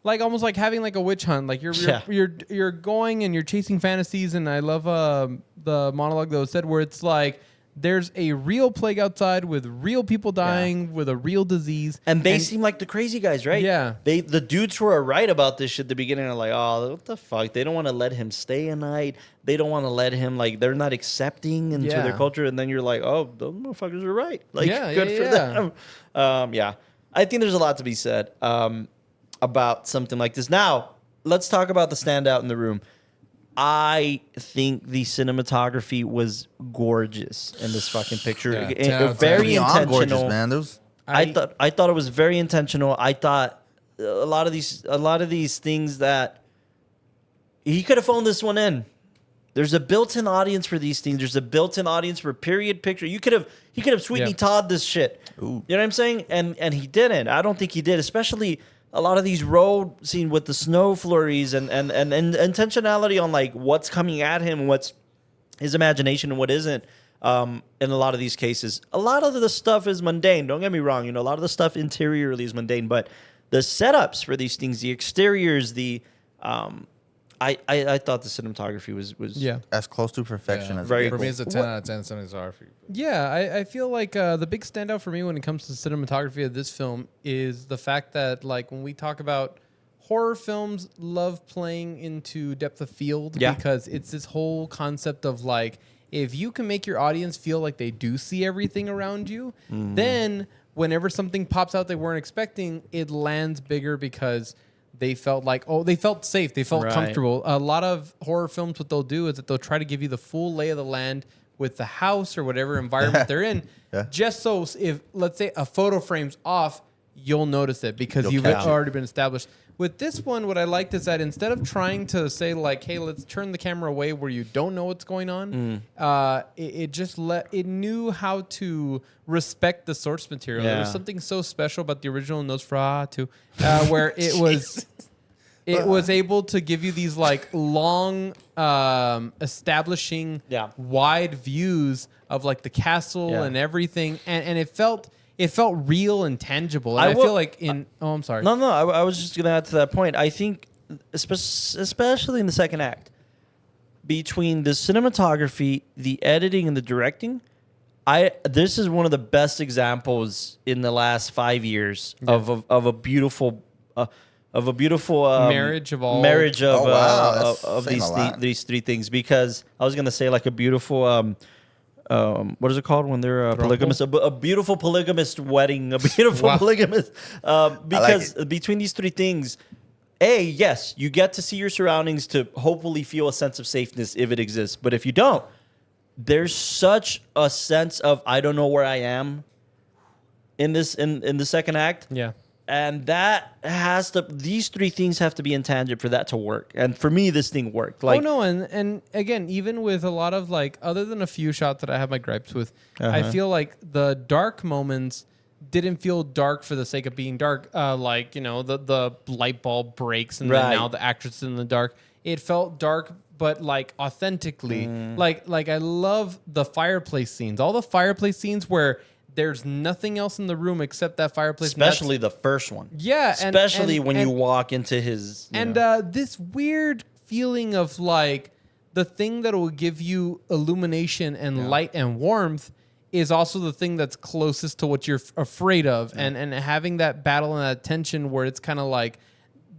like almost like having like a witch hunt. Like you're going and you're chasing fantasies. And I love the monologue that was said where it's like, there's a real plague outside with real people dying with a real disease. And they seem like the crazy guys, right? Yeah. The dudes who are right about this shit at the beginning are like, oh, what the fuck? They don't want to let him stay a night. They don't want to let him, like, they're not accepting into Yeah. their culture. And then you're like, oh, those motherfuckers are right. Like, Yeah, good for yeah. them. Yeah. I think there's a lot to be said about something like this. Now, let's talk about the standout in the room. I think the cinematography was gorgeous in this fucking picture. Yeah, 10 It- out of 10. very Beyond intentional. gorgeous, man. Those I thought it was very intentional. I thought a lot of these things that he could have phoned this one in. There's a built-in audience for these things. There's a built-in audience for period picture. He could have Sweeney Yeah. Todd this shit. You know what I'm saying? And he didn't. I don't think he did. Especially a lot of these road scene with the snow flurries and intentionality on like what's coming at him, what's his imagination and what isn't. In a lot of these cases, a lot of the stuff is mundane. Don't get me wrong. A lot of the stuff interiorly is mundane, but the setups for these things, the exteriors, the I thought the cinematography was Yeah. As close to perfection Yeah. as Very it For gets. me, it's a 10 out of 10 cinematography. Yeah, I feel like the big standout for me when it comes to cinematography of this film is the fact that, like, when we talk about horror films, love playing into depth of field because it's this whole concept of, like, if you can make your audience feel like they do see everything around you, then whenever something pops out they weren't expecting, it lands bigger because they felt like, they felt safe. They felt Right. comfortable. A lot of horror films, what they'll do is that they'll try to give you the full lay of the land with the house or whatever environment they're in, just so if, let's say, a photo frame's off, you'll notice it because You'll you've catch it. already been established. With this one, what I liked is that instead of trying to say, like, hey, let's turn the camera away where you don't know what's going on, it knew how to respect the source material. There was Yeah. something so special about the original Nosferatu, where it was able to give you these, like, long establishing wide views of, like, the castle and everything, and it felt real and tangible. And I feel like I'm sorry. No, I was just gonna add to that point. I think, especially in the second act, between the cinematography, the editing, and the directing, this is one of the best examples in the last 5 years of a beautiful Marriage of all- marriage of Oh, wow, that's of saying a lot. these three things. Because I was gonna say, like, a beautiful what is it called when they're polygamous? A beautiful polygamist wedding, a beautiful polygamist. Because between these three things, yes, you get to see your surroundings to hopefully feel a sense of safeness if it exists. But if you don't, there's such a sense of I don't know where I am in this in the second act. Yeah. And that these three things have to be intangible for that to work. And for me, this thing worked. Like, and again, even with a lot of, like, other than a few shots that I have my gripes with, I feel like the dark moments didn't feel dark for the sake of being dark. Like, you know, the light bulb breaks and then now the actress is in the dark. It felt dark, but, like, authentically. Like I love the fireplace scenes. All the fireplace scenes where there's nothing else in the room except that fireplace. especially the first one. Yeah, Especially when you walk into his. This weird feeling of, like, the thing that will give you illumination and light and warmth is also the thing that's closest to what you're afraid of. And having that battle and that tension where it's kind of like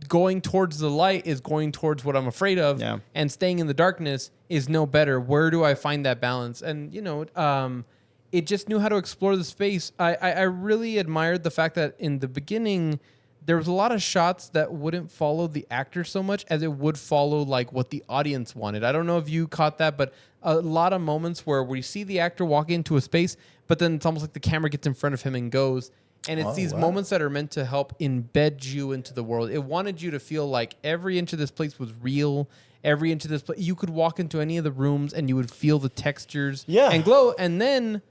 going towards the light is going towards what I'm afraid of, and staying in the darkness is no better. Where do I find that balance? And, you know, it just knew how to explore the space. I really admired the fact that in the beginning, there was a lot of shots that wouldn't follow the actor so much as it would follow, like, what the audience wanted. I don't know if you caught that, but a lot of moments where we see the actor walk into a space, but then it's almost like the camera gets in front of him and goes. And it's these moments that are meant to help embed you into the world. It wanted you to feel like every inch of this place was real. Every inch of this place, you could walk into any of the rooms and you would feel the textures and glow. And then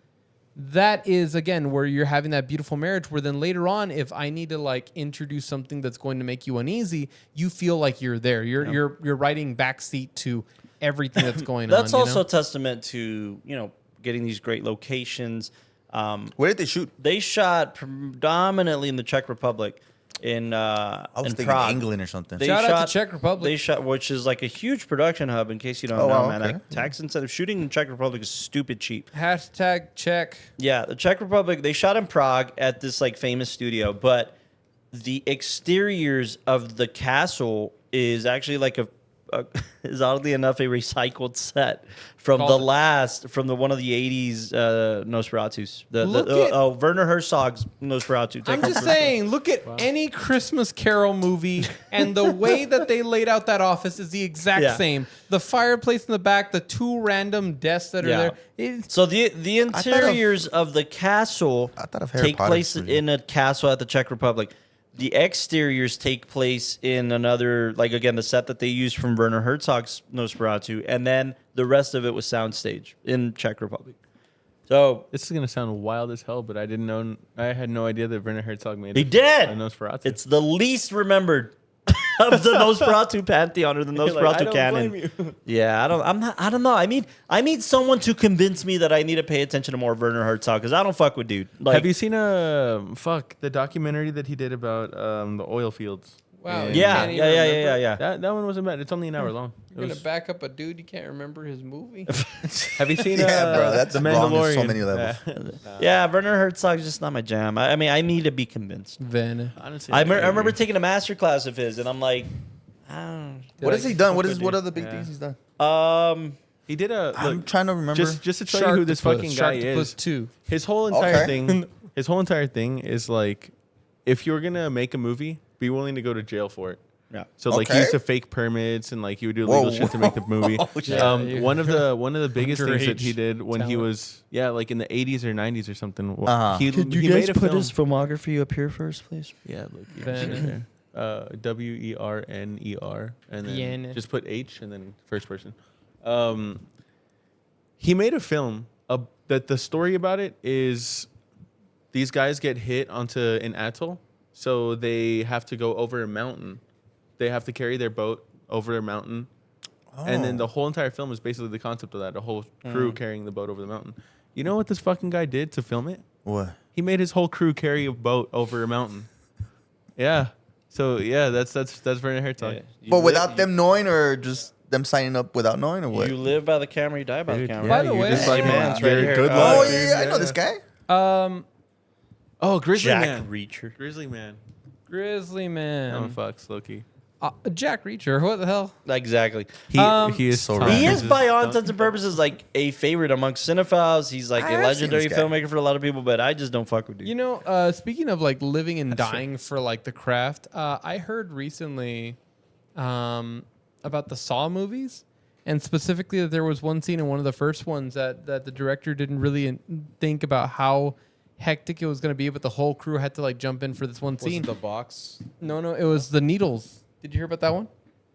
that is, again, where you're having that beautiful marriage where then later on, if I need to, like, introduce something that's going to make you uneasy, you feel like you're there. You're riding backseat to everything that's going on. That's also a testament to, you know, getting these great locations. Where did they shoot? They shot predominantly in the Czech Republic. I was thinking Prague. England or something. Shout out to Czech Republic. They shot, which is like a huge production hub. In case you don't know, wow, man, okay. tax incentive shooting in Czech Republic is stupid cheap. #Czech. Yeah, the Czech Republic. They shot in Prague at this, like, famous studio, but the exteriors of the castle is actually like is oddly enough a recycled set from one of the 80s Nosferatus. Werner Herzog's Nosferatu. I'm just saying, look at any Christmas Carol movie, and the way that they laid out that office is the exact same. The fireplace in the back, the two random desks that are there. So the interiors of the castle Harry take Potter place version. in a castle at the Czech Republic. The exteriors take place in another, like, again, the set that they used from Werner Herzog's Nosferatu, and then the rest of it was soundstage in Czech Republic. So This is gonna sound wild as hell, but I didn't know. I had no idea that Werner Herzog made he a did. Nosferatu. It's the least remembered of the Nosferatu pantheon or the You're Nosferatu like, I don't canon. blame you. Yeah, I don't know. I need someone to convince me that I need to pay attention to more Werner Herzog because I don't fuck with dude. Like, Have you seen the documentary that he did about the oil fields Wow. And you Yeah, can't yeah, even yeah, remember? yeah, yeah. That one wasn't bad. It's only an hour long. You're gonna back up a dude you can't remember his movie. Have you seen Yeah, bro, that's The wrong on Mandalorian? so many levels. Yeah, Werner Herzog's just not my jam. I mean, I need to be convinced. Van. Honestly, I remember taking a master class of his, and I'm like, I don't What has he done? What are the big Yeah. things he's done? know. He did I'm trying to remember. just to tell you who this fucking guy is. 2. His whole entire Okay. thing. His whole entire thing is like, if you're gonna make a movie, be willing to go to jail for it. Yeah. So like he Okay. used to fake permits and like he would do illegal shit to make the movie. Oh, shit. Yeah. One of the biggest things that he Underage did when he talent. was like in the 80s or 90s or something. Uh-huh. Could you he guys made a put film. his filmography up here first, please? Yeah, look. Yeah, Werner. WERNER, and then Werner. just put H and then first person. He made a film that the story about it is these guys get hit onto an atoll, so they have to go over a mountain. They have to carry their boat over a mountain, and then the whole entire film is basically the concept of that. The whole crew carrying the boat over the mountain. You know what this fucking guy did to film it? What? He made his whole crew carry a boat over a mountain. Yeah. So yeah, that's Werner Herzog. Yeah. You But live- without them knowing, or just them signing up without knowing, or what? You live by the camera, you die by the Dude, camera. By the you way, just Hey, fucking- man, it's right you're here. good Oh, luck. Oh dude. yeah, I know this guy. Oh, Grizzly Jack Man. Reacher. Grizzly Man. Grizzly Oh Man. fucks, Loki. Jack Reacher. What the hell? Exactly. He is so Tom rad. He is, Cruise's by all stunt. intents and purposes, like a favorite amongst cinephiles. He's like I a have seen legendary this guy. filmmaker for a lot of people, but I just don't fuck with dude. You know, speaking of like living and dying for like the craft, I heard recently about the Saw movies, and specifically that there was one scene in one of the first ones that the director didn't really think about how hectic it was going to be, but the whole crew had to like jump in for this one Was scene. it the box? No, it was the needles. Did you hear about that one?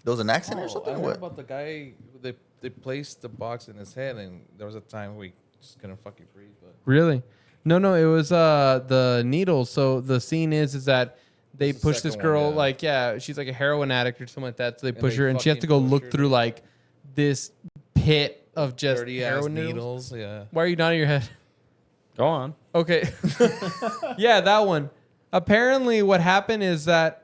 There was an accident or I something. heard What? about the guy. They placed the box in his head, and there was a time we just couldn't fucking breathe. But Really? No, it was the needles. So the scene is that they It's the push this second one, girl yeah. like she's like a heroin addict or something like that. So they push they her and she has to go fucking push look her. through like this pit of just dirty ass heroin needles. needles. Yeah. Why are you nodding your head? Go on. Okay. Yeah, that one. Apparently what happened is that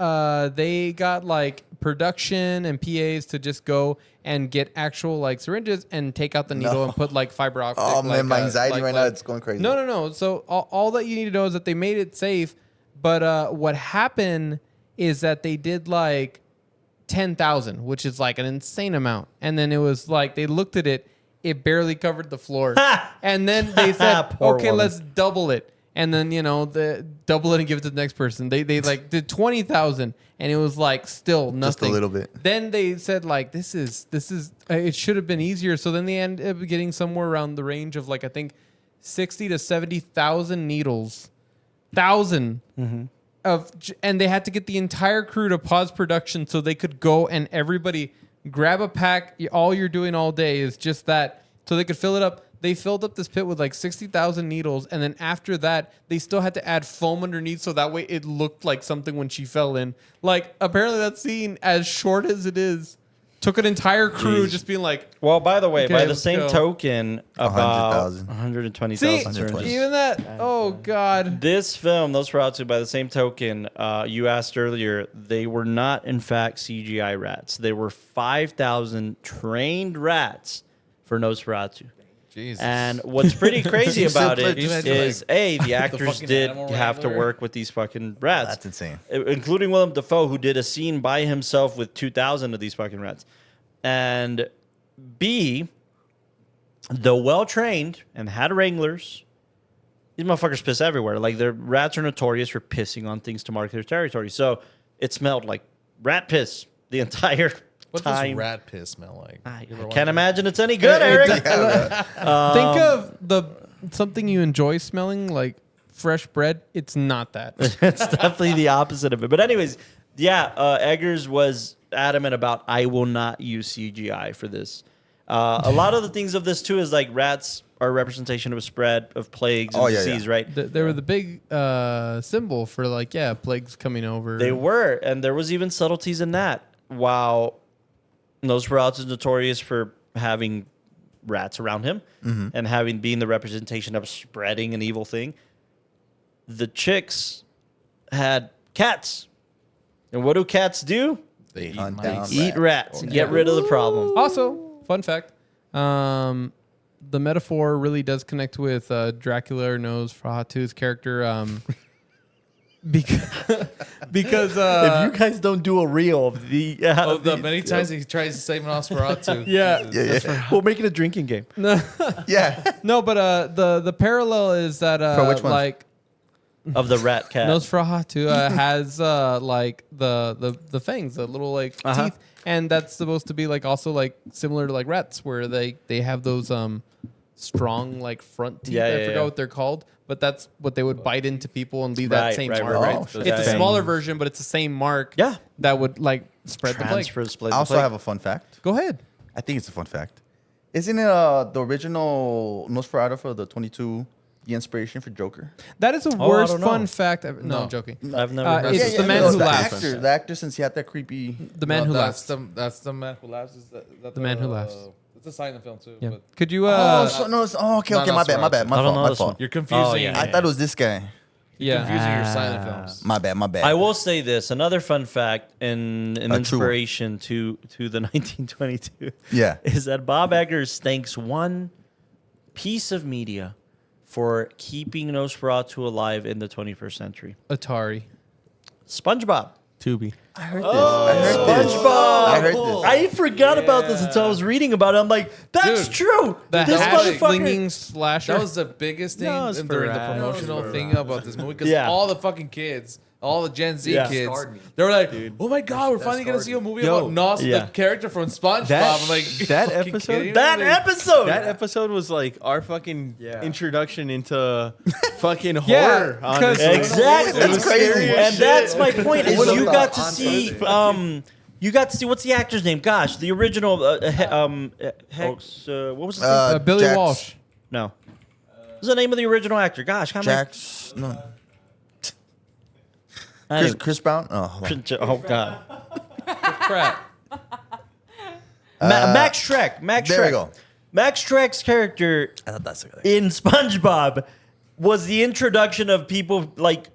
they got like production and PAs to just go and get actual like syringes and take out the needle No. and put like fiber optic. Oh man, my like, anxiety like- right now, like- it's going crazy. No. So all that you need to know is that they made it safe. But what happened is that they did like 10,000, which is like an insane amount. And then it was like they looked at it, it barely covered the floor. And then they said, Poor okay, woman. let's double it. And then, the double it and give it to the next person. They like did 20,000 and it was like still nothing. Just a little bit. Then they said like this is it should have been easier. So then they ended up getting somewhere around the range of like I think 60 to 70,000 needles. 1,000 and they had to get the entire crew to pause production so they could go and everybody grab a pack. All you're doing all day is just that so they could fill it up. They filled up this pit with like 60,000 needles. And then after that, they still had to add foam underneath. So that way it looked like something when she fell in. Like apparently that scene, as short as it is, took an entire crew Jeez. just being like, Well, by the way, Okay, by the let's same go. token, about 100,000. 120,000 see, syringes. even that. Oh God. This film, Nosferatu, by the same token, you asked earlier, they were not, in fact, CGI rats. They were 5,000 trained rats for Nosferatu. Jesus. And what's pretty crazy about it Simpler, is, A, the actors fucking did animal have to wrangler. work with these fucking rats. That's insane. Including Willem Dafoe, who did a scene by himself with 2,000 of these fucking rats. And B, though well-trained and had wranglers, these motherfuckers piss everywhere. Like, the rats are notorious for pissing on things to mark their territory. So it smelled like rat piss the entire What time. does rat piss smell like? I You ever can't wondered? imagine it's any good, Eric. Think of something you enjoy smelling, like fresh bread. It's not that. It's definitely the opposite of it. But anyways, yeah, Eggers was adamant about I will not use CGI for this. A lot of the things of this too is like rats are a representation of a spread of plagues and disease, right? They were the big symbol for like plagues coming over. They were, and there was even subtleties in that. While Nosferatu is notorious for having rats around him and being the representation of spreading an evil thing, the chicks had cats. And what do cats do? They Hunt down Eat rats and get rid of the problem. Also, fun fact, the metaphor really does connect with Dracula Nosferatu's character. Because If you guys don't do a reel of the many times he tries to say Nosferatu. yeah, we'll make it a drinking game. Yeah. no, but the parallel is that For which one? like Of the rat cat. Nosferatu has like the fangs, the little like teeth, and that's supposed to be like also like similar to like rats, where they have those strong like front teeth. I forgot what they're called, but that's what they would bite into people and leave that same mark. Right? Oh, It's a smaller version, but it's the same mark. Yeah. That would like spread the plague. I also have a fun fact. Go ahead. I think it's a fun fact. Isn't it the original Nosferatu for the 22 the inspiration for Joker? That is a I worst don't fun know. fact. No, I'm joking. I've never heard It's of the man who the laughs. actor, the actor, since he had that creepy. The man who laughs. That's the man who laughs. Is that The Man Who Laughs. It's a silent film too. Yeah. But Could you? Okay, not my bad, I don't know my this fault. one. you're confusing. yeah. I thought it was this guy. Yeah. Confusing your silent films. My bad. I will say this. Another fun fact and an A true one. inspiration to the 1922 Yeah. is that Bob Eggers thanks one piece of media for keeping Nosferatu alive in the 21st century. Atari. SpongeBob. Tubi. I heard this. I heard this. I forgot about this until I was reading about it. I'm like, that's Dude, true. The This motherfucker. Hash-Slinging slasher. That was the biggest thing No, it's during the for promotional thing about this movie because Yeah. all the fucking kids, all the Gen Z Yeah. kids, Scarred me. they were like, "Oh my god, we're finally gonna see a movie about Nos, Yeah. the character from SpongeBob." That- I'm like, that "Fucking episode- kidding me?" That Like, episode. That episode was like our fucking Yeah. introduction into fucking Yeah, horror. 'cause- Honestly. Exactly. That's crazy. And that's my point. Is What you about got to on see Thursday? you got to see what's the actor's name? Gosh, the original Hex. What was his name? Billy Jax- Walsh. No. What's the name of the original actor? Gosh, how many? Jax. No. Chris Brown. Oh, Oh God. Crap. Max Shrek. Max there we Shrek. go. Max Shrek's character I thought that's the guy. in SpongeBob was the introduction of people like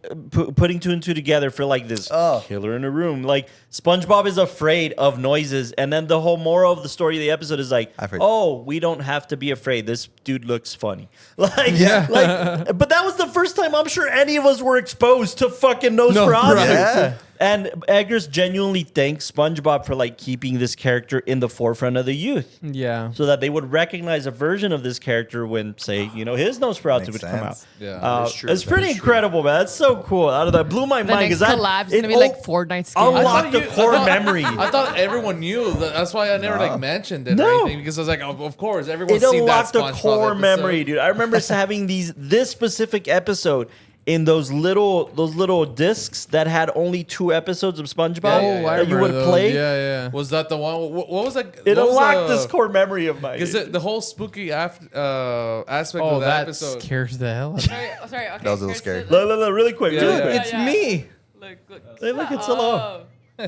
putting two and two together for like this killer in a room. Like SpongeBob is afraid of noises, and then the whole moral of the story of the episode is like, I've heard oh, we don't have to be afraid. This dude looks funny. Like, Yeah. like, but that was the first time I'm sure any of us were exposed to fucking Nosferatu. Yeah. And Eggers genuinely thanks SpongeBob for like keeping this character in the forefront of the youth, Yeah. so that they would recognize a version of this character when, say, his Nosferatu Makes would come out. sense. Yeah. That is true. It's That pretty is true. incredible, man. That's so cool. Out of that blew my The mind next because collab's gonna be like Fortnite skin. unlocked the you- core I thought- memory. I thought everyone knew. That's why I never like mentioned it No. or anything because I was like, oh, of course, everyone's It seen that unlocked the SpongeBob core episode. memory, dude. I remember having this specific episode in those little discs that had only 2 episods of SpongeBob Yeah, yeah, that you would those. play. Yeah, yeah. Was that the one? What was that? It what was unlocked the- this core memory of mine. Because the whole spooky aspect Oh, of that that episode. scares the hell out of me. Sorry, okay. That was a little scary. Look, really quick. Yeah, really yeah. quick. It's me. Look. Hey, look, it's hello. Oh.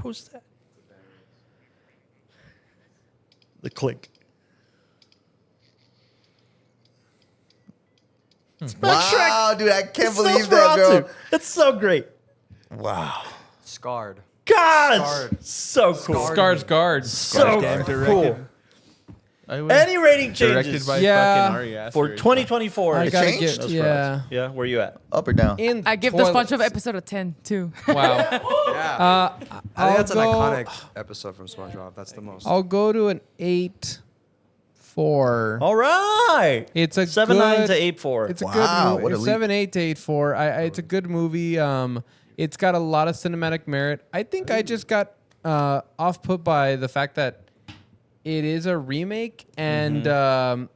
Who's that? The click. Wow, dude, I can't It's believe that, bro. Nosferatu. It's so great. Wow. Scarred. God, so cool. Scars guards. So cool. Any rating Directed changes by Yeah. fucking Ari Aster. for 2024? I gotta changed? get, yeah. Yeah, where you at? Up or down? In I give the toilets. SpongeBob episode a 10 too. Wow. Yeah. I think that's an I'll go- iconic episode from SpongeBob. That's the most. I'll go to an 8.4. All right. It's a 7.9 good, to 8.4. It's a Wow, good movie. what a It's leap. 7.8 to 8.4. It's a good movie. It's got a lot of cinematic merit. I think I just got off put by the fact that it is a remake, and the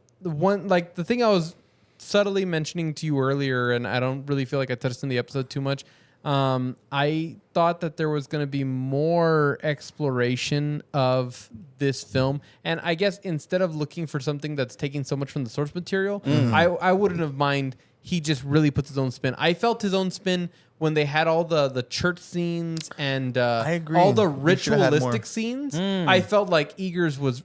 thing I was subtly mentioning to you earlier, and I don't really feel like I touched on the episode too much. I thought that there was going to be more exploration of this film, and I guess instead of looking for something that's taking so much from the source material, I wouldn't have mind he just really puts his own spin. I felt his own spin when they had all the church scenes and I agree. all the We should've had more. ritualistic scenes. I felt like Eggers was,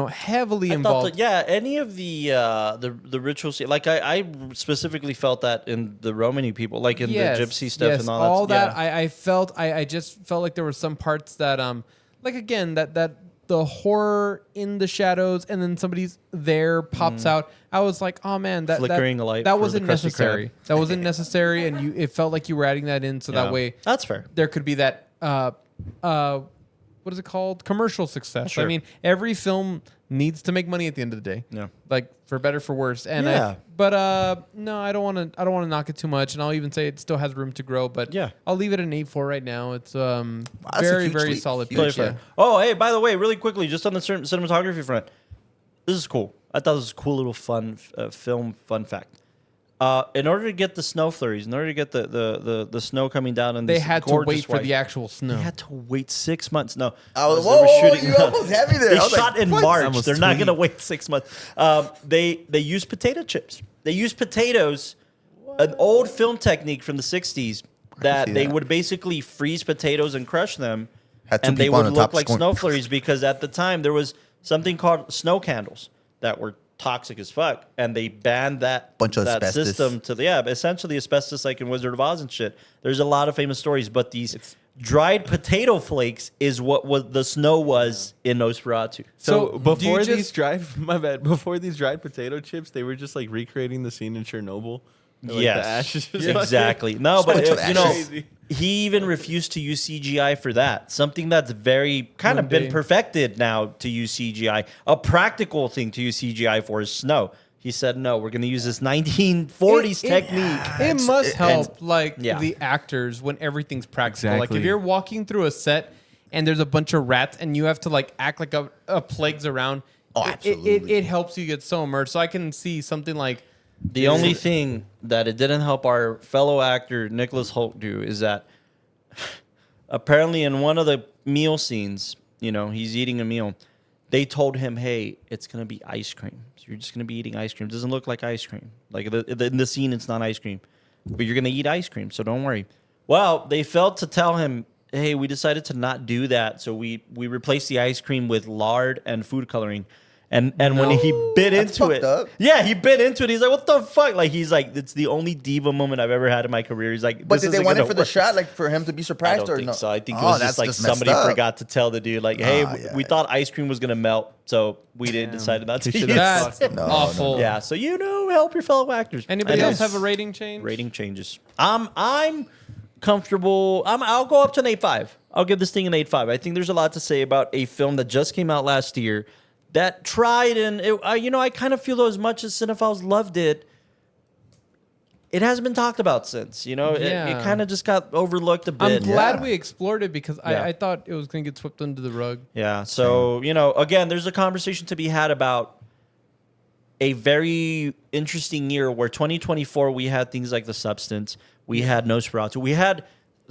heavily I involved. thought any of the ritual scene, like I specifically felt that in the Romany people, like in the gypsy stuff and all that. I just felt like there were some parts that like again that the horror in the shadows and then somebody's there pops out. I was like, oh man, Flickering a light that for the wasn't Krusty necessary. Krab. That wasn't necessary, and it felt like you were adding that in so that way That's fair. there could be that what is it called? Commercial success. Sure. I mean, every film needs to make money at the end of the day. Yeah. Like for better for worse. And Yeah. no, I don't want to knock it too much, and I'll even say it still has room to grow, but Yeah. I'll leave it an 8.4 right now. It's a very huge very leap. solid Huge, pitch. yeah. Yeah. Oh, hey, by the way, really quickly, just on the cinematography front, this is cool. I thought this was a cool little fun film fun fact. In order to get the snow flurries, in order to get the snow coming down, and They had to wait for white, the actual snow. They had to wait 6 months. No, Oh, as they whoa, were whoa, you almost had me there. They I was like, shot in what? March. Almost They're not tweet. going to wait 6 months. They used potato chips. They used potatoes, an old film technique from the 60s that see they that. would basically freeze potatoes and crush them, Had two and they people on would the top look like scoring. snow flurries because at the time there was something called snow candles that were toxic as fuck, and they banned that Bunch of that asbestos. system to essentially asbestos like in Wizard of Oz and shit. There's a lot of famous stories, but these dried potato flakes is what the snow was in Nosferatu. So, So do before you these before these dried potato chips, they were just like recreating the scene in Chernobyl. Like the Yes, ashes. exactly. No, but bunch of you know, ashes. he even refused to use CGI for that. Something that's very kind of been Mundane. perfected now to use CGI. A practical thing to use CGI for is snow. He said, no, we're going to use this 1940s technique. It must help, yeah. the actors when everything's practical. Like if Exactly. you're walking through a set and there's a bunch of rats and you have to like act like a plague's around. Oh, absolutely. It helps you get so immersed. So I can see something like The only thing that it didn't help our fellow actor Nicholas Hoult do is that apparently in one of the meal scenes, he's eating a meal. They told him, "Hey, it's gonna be ice cream. So you're just gonna be eating ice cream. It doesn't look like ice cream. Like in the scene, it's not ice cream, but you're gonna eat ice cream. So don't worry." Well, they failed to tell him, "Hey, we decided to not do that. So we replaced the ice cream with lard and food coloring." And when he bit That's into it, fucked up. yeah, he bit into it. He's like, "What the fuck?" Like he's like, "It's the only diva moment I've ever had in my career." He's like, But "This did they isn't want it gonna for the work." shot, like for him to be I surprised don't or think no? so. I think it Oh, was that's just like messed somebody up. forgot to tell the dude, like, "Hey, yeah, we thought ice cream was gonna melt, so we didn't decide not to He use should've it." that's fucked No, awful. Yeah, so help your fellow actors. Anybody Anyways, else have a rating change? rating changes? I'm comfortable. I'll go up to an 8.5. I'll give this thing an 8.5. I think there's a lot to say about a film that just came out last year that tried and I kind of feel though as much as cinephiles loved it, it hasn't been talked about since. It Yeah. kind of just got overlooked a I'm bit. glad Yeah. we explored it because Yeah. I thought it was going to get swept under the rug. Yeah. So, again, there's a conversation to be had about a very interesting year where 2024 we had things like The Substance, we had Nosferatu, we had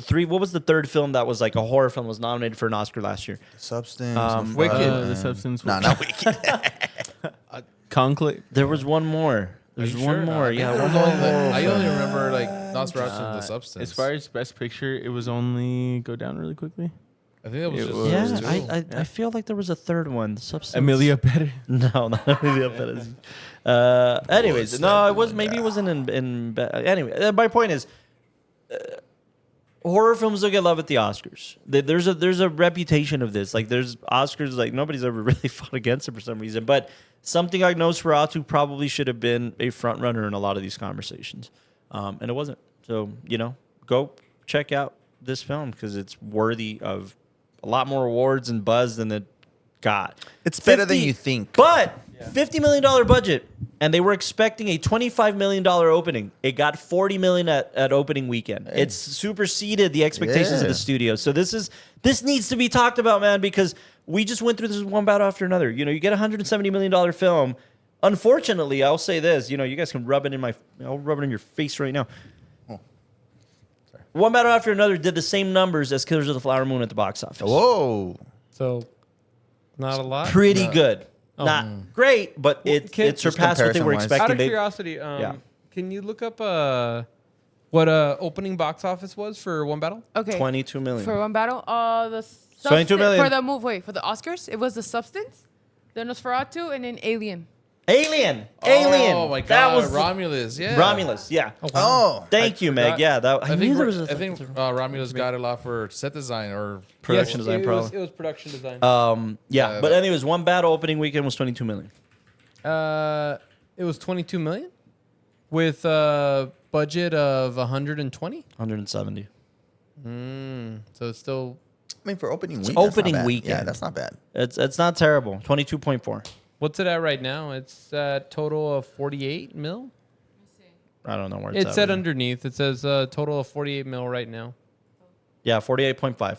what was the third film that was like a horror film was nominated for an Oscar last year? Substance. Wicked. The substance. No, not Wicked. Conclave. There was one more. There's you one sure? more. I Yeah, think one there was more. only, like, I only remember like Nosferatu and the Substance. As far as best picture, it was only go down really quickly. I think that was It just was- Yeah, those two. I feel like there was a third one. The Substance. Amelia Perez. No, not Amelia Perez. Anyways, no, it was maybe it wasn't in. Anyway, my point is, horror films don't get love at the Oscars. There's a reputation of this. Like there's Oscars, like nobody's ever really fought against it for some reason. But something like Nosferatu probably should have been a front runner in a lot of these conversations, and it wasn't. So go check out this film because it's worthy of a lot more awards and buzz than it got. It's better than you think. But $50 million budget, and they were expecting a $25 million opening. It got $40 million at opening weekend. It's superseded the expectations of Yeah. the studio. So this needs to be talked about, man, because we just went through this one battle after another. You get a $170 million film. Unfortunately, I'll say this. You guys can rub it in I'll rub it in your face right now. One battle after another did the same numbers as Killers of the Flower Moon at the box office. Whoa. So, not a lot. Pretty good. Not great, but it can- surpassed what they were comparison-wise. expecting. Out of They- curiosity, Yeah. Can you look up what opening box office was for One Battle? Okay. 22 million. For One Battle, the 22 million. for the move. Wait, for the Oscars, it was The Substance, the Nosferatu, and then Alien. Alien. Oh my god, That was Romulus. Yeah, Romulus. Yeah. Oh, Thank you, Meg. Yeah, that I knew think there was a I think Romulus got a lot for set design or production Yes, design, it probably. was production design. Yeah, Yeah, but that- anyways, One Battle opening weekend was 22 million. It was 22 million with a budget of 120. 170. So it's still I mean, for opening week. opening that's not bad. weekend. Yeah, that's not bad. It's not terrible. 22.4. what's it at right now? It's a total of 48 mil. I don't know where It at. said underneath. It says a total of 48 mil right now. Yeah, 48.5.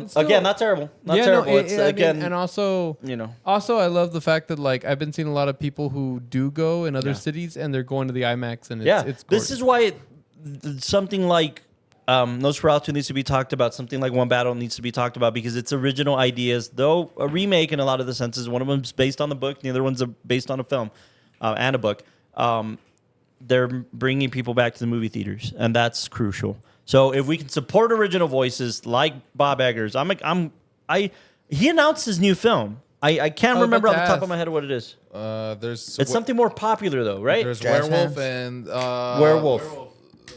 still- Again, not terrible. Not terrible. It's I mean, again, and also, you know. I love the fact that like I've been seeing a lot of people who do go in other Yeah. cities and they're going to the IMAX and Yeah, it's this is why something like Nosferatu needs to be talked about. Something like One Battle needs to be talked about because it's original ideas. Though a remake in a lot of the senses, one of them's based on the book, the other one's based on a film and a book. They're bringing people back to the movie theaters, and that's crucial. So if we can support original voices like Bob Eggers, he announced his new film. I can't was remember about on the to top of my head what it is. there's It's something more popular though, right? There's Jazz werewolf hands. and Werewolf.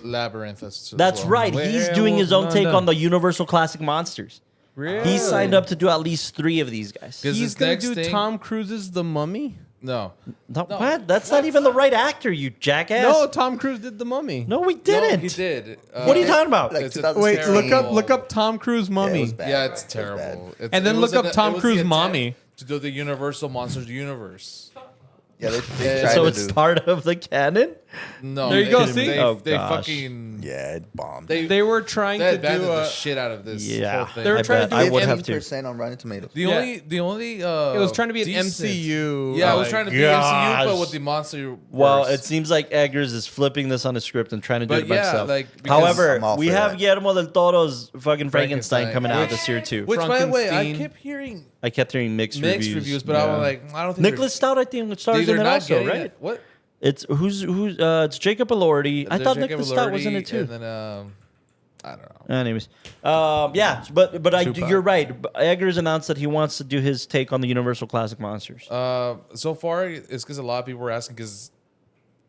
labyrinth. As That's well. right. He's doing his own take London. on the Universal Classic Monsters. Really? He signed up to do at least 3 of these guys. 'Cause He's this gonna next do thing- Tom Cruise's The Mummy. No, What? That's not even the right actor, you jackass. No, Tom Cruise did The Mummy. No, we didn't. No, he did. What are you talking about? Like It's a- 2016. Wait, look up Tom Cruise Yeah, Mummy. it was bad. Yeah, it's It was terrible. bad. It's- And then it was look up an- Tom it was Cruise the attempt Mommy. to do the Universal Monsters universe. Yeah, they Yeah, tried So to it's do. part of the canon? No, There you they- go, see? They, Oh, they gosh. fucking Yeah, it bombed. They were trying they to abandoned do the a. shit out of this Yeah. whole thing. They were I trying bet. to I do would an have to. 50% on Rotten Tomatoes. The only It was trying to be an decent- MCU. Yeah, it was like- trying to be Gosh. MCU, but with the monster. Well, it seems like Eggers is flipping this on a script and trying to do But it by yeah, himself. like, because However, I'm all we for have that. Guillermo del Toro's fucking Frankenstein Frankenstein. coming out Which- this year too. Which, by the way, I Frankenstein. kept hearing I kept hearing mixed reviews, but I was like, I don't think Nicholas Stout, I think, stars these in are it not also, getting right? it. What? It's it's Jacob Elordi. I There's thought Jacob Nicholas Stout was in Elordi, it too. And then I don't know. Anyways, yeah, but you're right. Eggers announced that he wants to do his take on the Universal Classic Monsters. So far, it's because a lot of people were asking because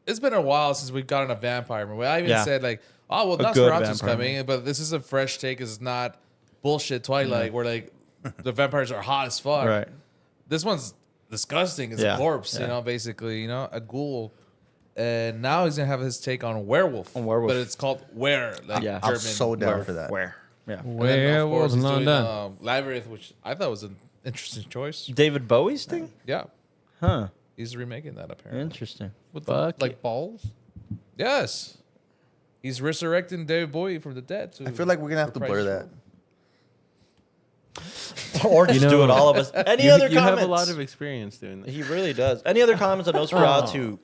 it's been a while since we've gotten a vampire movie. I even Yeah. said like, oh well, A good Nosferatu's vampire coming, but this is a fresh take. It's not bullshit Twilight where like the vampires are hot as fuck. Right. This one's disgusting. It's Yeah. a corpse, Yeah. basically, a ghoul. And now he's gonna have his take on werewolf. On werewolf. But it's called were, like Yeah. I'm German. so down for that. Where? Yeah. And then, of course, Werewolves he's in doing, London. Labyrinth, which I thought was an interesting choice. David Bowie's thing? Yeah, Huh. he's remaking that apparently. Interesting. With Fuck like balls. Yes, he's resurrecting David Bowie from the dead. I feel like we're gonna have to blur that. Or just do it all of us. Any other You comments? have a lot of experience doing that. He really does. Any other comments on Nosferatu?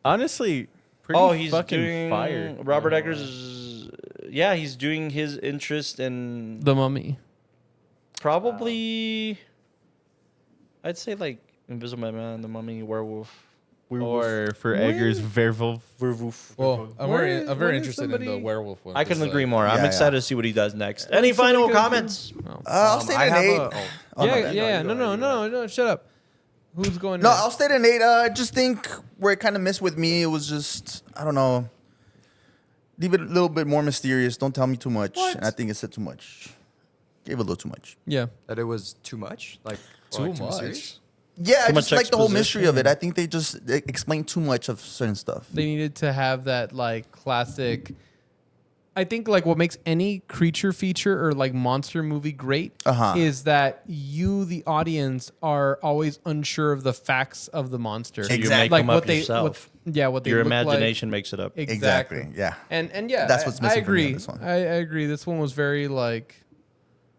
Honestly, pretty Oh, he's fucking doing fire. Robert Eggers is, yeah, he's doing his interest in The Mummy. probably, I'd say like Invisible Man, The Mummy, Werewolf. Or for Eggers, werewolf. Werewolf. Well, I'm Where very, is- I'm where very is interested in the somebody- werewolf one. I couldn't 'cause, agree like, more. I'm yeah, excited yeah. to see what he does next. Any final Somebody could- comments? I'll stay at an 8. Oh, my Yeah, bad. yeah. No. Shut up. Who's going? No, next? I'll stay at an 8. I just think where it kind of missed with me, it was just, I don't know. Leave it a little bit more mysterious. Don't tell me too much. And I think it said too much. Gave a little too much. Yeah. That it was too much, like Too like, much. serious? Yeah, I Too just much like the whole mystery of it. exposition. I think they explained too much of certain stuff. They needed to have that like classic. I think like what makes any creature feature or like monster movie great is that you, the audience, are always unsure of the facts of the monster. So you Exactly. make Like them what up they, yourself. what they Your look like. imagination makes it up. Exactly. Yeah. And yeah, That's what's I missing for me on agree. this one. I agree. This one was very like,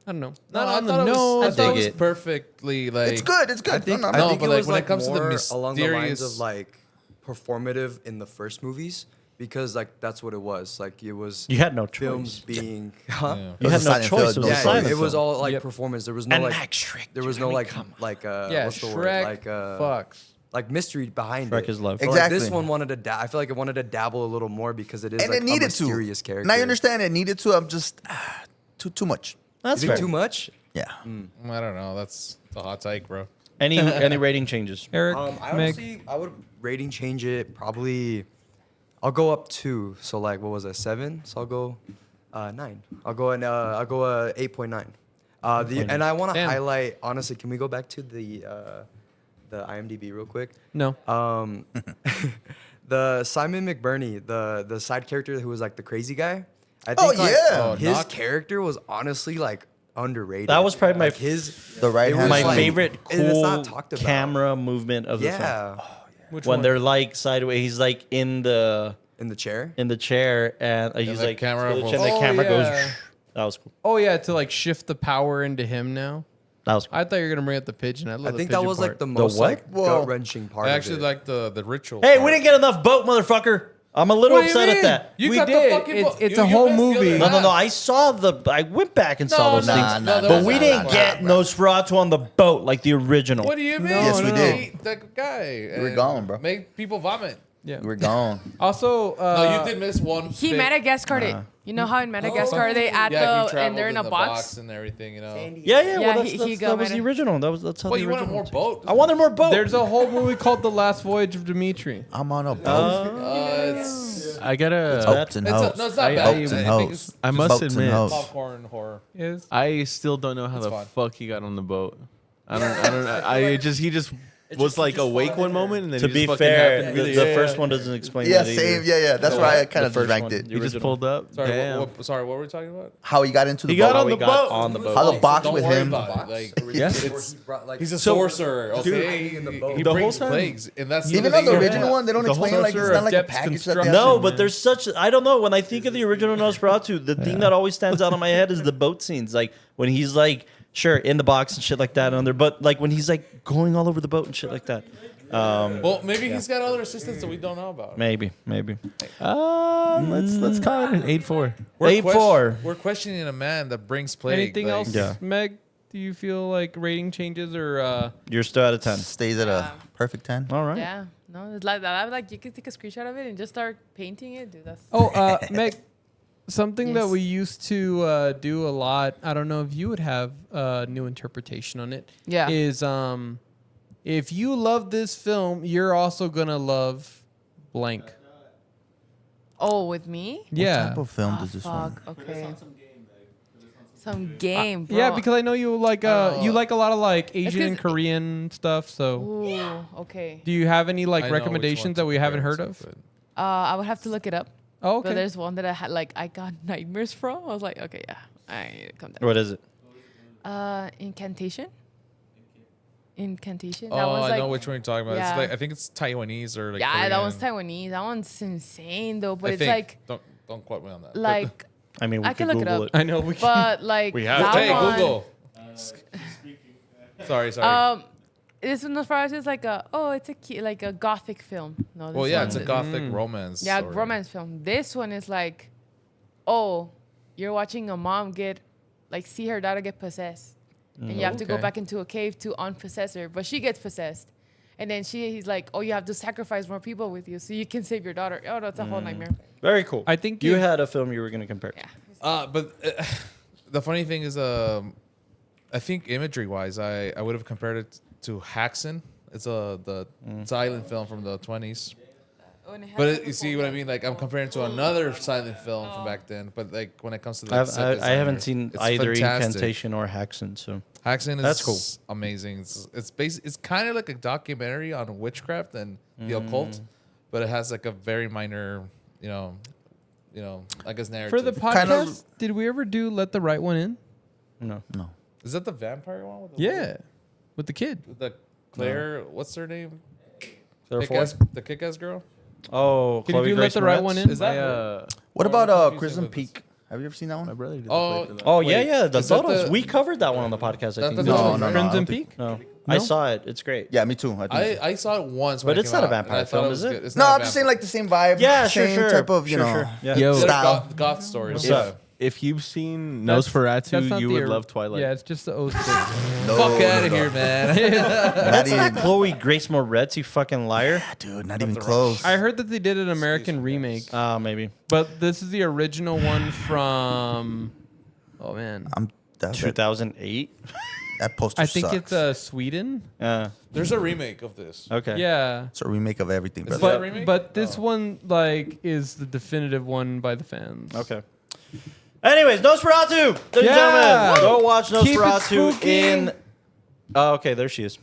I don't know, No, not I on the thought it was, nose. I thought it dig was it. perfectly like. It's good. It's good. I think, No, I no, No, think but, it like, was when it like comes to the more along the lines mysterious- of like performative in the first movies because like that's what it was. Like it was You had no films choice. being. Yeah. You was had a no silent choice. film. It was a Yeah, Yeah, silent it was film. all like Yep. performance. There was no And like Max Schreck. there was no like Yeah, what's the Shrek word like fucks. like mystery behind Shrek it. is love. So, like, this Exactly. one wanted to. I feel like it wanted to dabble a little more because it is And like it needed a mysterious to. character. And I understand it needed to. I'm just too much. That's You fair. think too much? Yeah. I don't know. That's a hot take, bro. Any rating changes? Eric, I Meg, honestly, I would rating change it probably. I'll go up 2. So like, what was it, 7? So I'll go 9. I'll go 8.9. And I want to Damn. highlight. Honestly, can we go back to the IMDb real quick? no. The Simon McBurney, the side character who was like the crazy guy. I Oh, think like, yeah. his Knock. character was honestly like underrated. That was probably my like his The right it hand was, My side. favorite and it's cool not talked about. camera movement of the film. Yeah, Which When one? they're like sideways, he's like in the in the chair. chair, and he's the like camera and will- the Oh, camera goes. yeah. That was cool. Oh yeah, to like shift the power into him now. That was cool. I thought you were gonna bring up the pigeon. I, I love think the that pigeon was part. like the most what? like Whoa. gut wrenching part. I of actually it. like the ritual. Hey, part. we didn't get enough boat, motherfucker. I'm a little What do you upset at mean? that. You We got did. the fucking. It's you a whole missed the other movie. No, half. I saw I went back and saw those no, things. Nah, no, But was we not didn't that get Nosferatu on the boat like the original. What do you mean? Yes, we did. Eat that guy. were and gone, bro. Make people vomit. yeah. We're gone. Also, No, you did miss one. He big- Madagascar'd it. You know how in Madagascar they add Yeah, the and they're in a box. and everything. You know. Yeah, yeah. Yeah, Well, he that got was the mad. original. That's how Well, the you original. wanted more boat. I wanted more boat. there's a whole movie called The Last Voyage of Dimitri. I'm on a boat. It's I gotta. Boats and hoes. no, it's not I- bad. I- I Boats and think hoes. it's I must Boats and admit, hoes. popcorn horror. Is I still don't know how It's the fine. fuck he got on the boat. I don't. He just was like awake one moment and then to he be just fucking fair, happened the, really. the first one doesn't explain Yeah, that either. same. Yeah. That's why I kind The of first ranked one. it. He just original. pulled up. Sorry, Damn. what were we talking about? How he got into the He got boat. on We the got boat. on the boat. How the box Don't with worry him. about it. Like, Yeah. it's, he's a sorcerer. Okay, he the brings whole time. plagues, and that's Even the on the thing. original one, they don't The whole explain like it's sorcerer not like a depths package that they construction. have No, to- but there's such. I don't know. When I think of the original Nosferatu, the thing that always stands out in my head is the boat scenes. Like when he's like, sure, in the box and shit like that on there, but like when he's like going all over the boat and shit like that. Well, maybe he's got other assistants that we don't know about. Maybe. Let's call it an 8-4. We're 8-4. We're questioning a man that brings plague. anything like- else, Yeah. Meg? Do you feel like rating changes or? You're still out of 10. stays at a perfect 10. All right. Yeah, no, it's like that. Like you could take a screenshot of it and just start painting it, dude. That's Oh, Meg, something that Yes. we used to do a lot. I don't know if you would have a new interpretation on it. Yeah. Is if you love this film, you're also gonna love blank. with me. What Yeah. type of film does this one? Fuck. Okay. Some game, bro. Yeah, because I know you like you like a lot of like Asian and 'cause- Korean stuff. So, Ooh, okay. do you have any I like know which one recommendations to that we haven't compare heard it to, of? but- I would have to look it up. Oh, But okay. there's one that I had like I got nightmares from. I was like, okay, yeah, I need to come down. What is it? Incantation. Incantation. Oh, That one's I like, know which one you're talking about. yeah. It's like I think it's Taiwanese or like. yeah, that one's Korean. Taiwanese. That one's insane though. But I it's think. like Don't quote me on that. but- like I mean, we I could can look it Google up. it. I know we. but like we have that hey one, Google. Sorry. This one, as far as it's like it's a like a Gothic film. No, this Well, yeah, one it's a is- gothic romance. Yeah, story. romance film. This one is like, you're watching a mom see her daughter get possessed. And you have to go Okay. back into a cave to unpossess her. But she gets possessed. And then he's like, you have to sacrifice more people with you so you can save your daughter. Oh, that's a whole nightmare. Very cool. I think you if- had a film you were going to compare. Yeah. But the funny thing is, I think imagery wise, I would have compared it to Haxan. It's the silent film from the 20s. But you see what I mean? Like I'm comparing it to another silent film from back then. But like when it comes to like, set I haven't design, seen it's either fantastic. Incantation or Haxan, so Haxan is That's cool. amazing. It's kind of like a documentary on witchcraft and the occult, but it has like a very minor, I guess narrative. For the podcast, Kind of- did we ever do Let the Right One In? no. Is that the vampire one? With the Yeah, with the kid. With the Claire, what's her name? Therefore, The kick-ass girl. oh, Can you Chloe do Grace Let the Right Moretz? One In? Is that My, her? What Or about I'm confusing Crimson with this. Peak? Have you ever seen that My one? brother did Oh, the play for that. Oh Wait, yeah, the is that photos. the- We covered that one on the podcast. I That think. the- No, no, no. Crimson I don't Peak? No, No? I saw it. It's great. Yeah, me too. I think. I saw it once, But when it it's came not a out, and vampire I thought film, it was is it? good. It's No, not a I'm just saying vampire. like the same vibe. Yeah, sure, same sure. type of Sure, sure. Yeah. Yo. style. Goth stories. What's Yeah. up? if you've seen That's Nosferatu, not you the would or- love Twilight. Yeah, it's just the 06. Fuck out of here, man. That's not Chloe Grace Moretz, you fucking liar. Dude, not even close. I heard that they did an American remake, Maybe. but this is the original one from. Oh man, That 2008. poster I think sucks. it's Sweden. There's a remake of this. Okay. Yeah, It's a remake of everything, Is brother. that a remake? but this one like is the definitive one by the fans. Okay. Anyways, Nosferatu, ladies and Yeah. gentlemen, go watch Keep it Nosferatu spooky. in. Okay, there she is.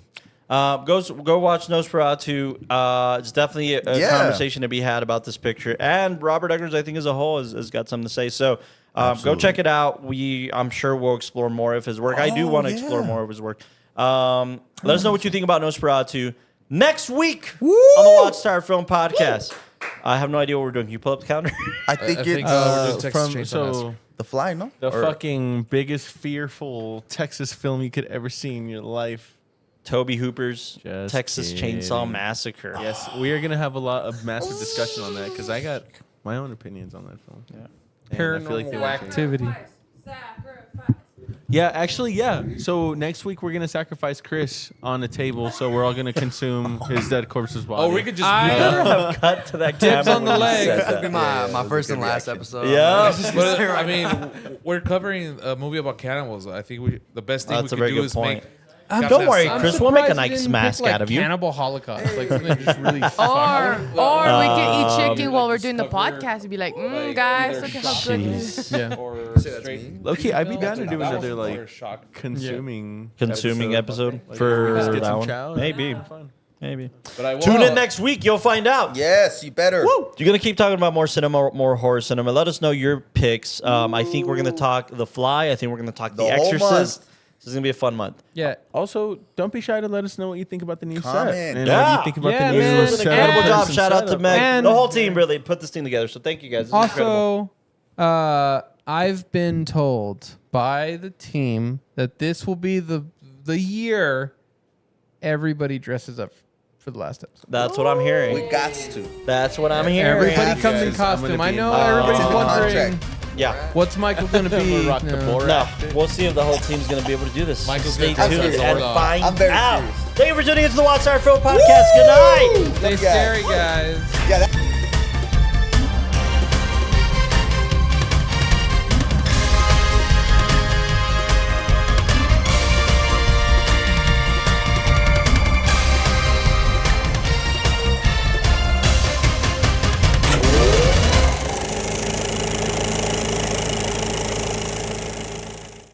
Go watch Nosferatu. It's definitely a Yeah. conversation to be had about this picture, and Robert Eggers, I think, as a whole, has got something to say. So go Absolutely. check it out. I'm sure we'll explore more of his work. I do want to explore more of his work. Let us know what you think about Nosferatu next week on the WatchTower Film Podcast. I have no idea what we're doing. Can you pull up the calendar? I think I it's think we're doing Texas From Chainsaw so Massacre. The Fly, no? the Or- fucking biggest fearful Texas film you could ever see in your life. Toby Hooper's Just Texas kidding. Chainsaw Massacre. Yes, we are gonna have a lot of massive discussion on that because I got my own opinions on that film. Yeah. And I feel like they Paranormal were changing. activity. Yeah, actually, yeah. So next week we're gonna sacrifice Chris on a table, so we're all gonna consume his dead corpse's body. Oh, we could just. I- Have cut to that Dibs camera on the when you leg. said This will be that. my first and last episode. Yeah. But, I mean, we're covering a movie about cannibals. I think the best thing That's a we very could do good is point. make. Don't worry, I'm Chris. We'll make a surprised you nice didn't mask pick, like, out of you. Cannibal Holocaust, like something just really. Or fucked. we can eat chicken like, while we're doing the discover, podcast and be like, like, guys, either look at how good it is. Yeah. Or straight. Low-key, I'd be down to do That another was like more shock. consuming Episode Like, for just get that some one. chow. Maybe. Yeah, fun. Maybe. But I will. Tune in next week. You'll find out. Yes, you better. You're gonna keep talking about more cinema, more horror cinema. Let us know your picks. I think we're gonna talk The Fly. I think we're gonna talk The The whole Exorcist. This is gonna be a fun month. Yeah. Also, don't be shy to let us know what you think about the new Comment. set. And Yeah. what you think about Yeah, the This new man. was an incredible And- job. Shout out to Meg. And- The whole team really put this thing together. So thank you guys. This is incredible. Also, I've been told by the team that this will be the year everybody dresses up for the last episode. That's what I'm hearing. We got to. That's what I'm hearing. Everybody comes in guys, I'm costume. gonna I be know in- everybody's It's in the wondering contract. Yeah. what's Michael going to be. Rock the No. board. No, we'll see if the whole team's going to be able to do this. Michael's Stay gonna tuned dress as and Lord. find I'm very out. curious. Thank you for tuning into the WatchTower Film Podcast. Good night. Stay Yeah. scary, guys. Yeah,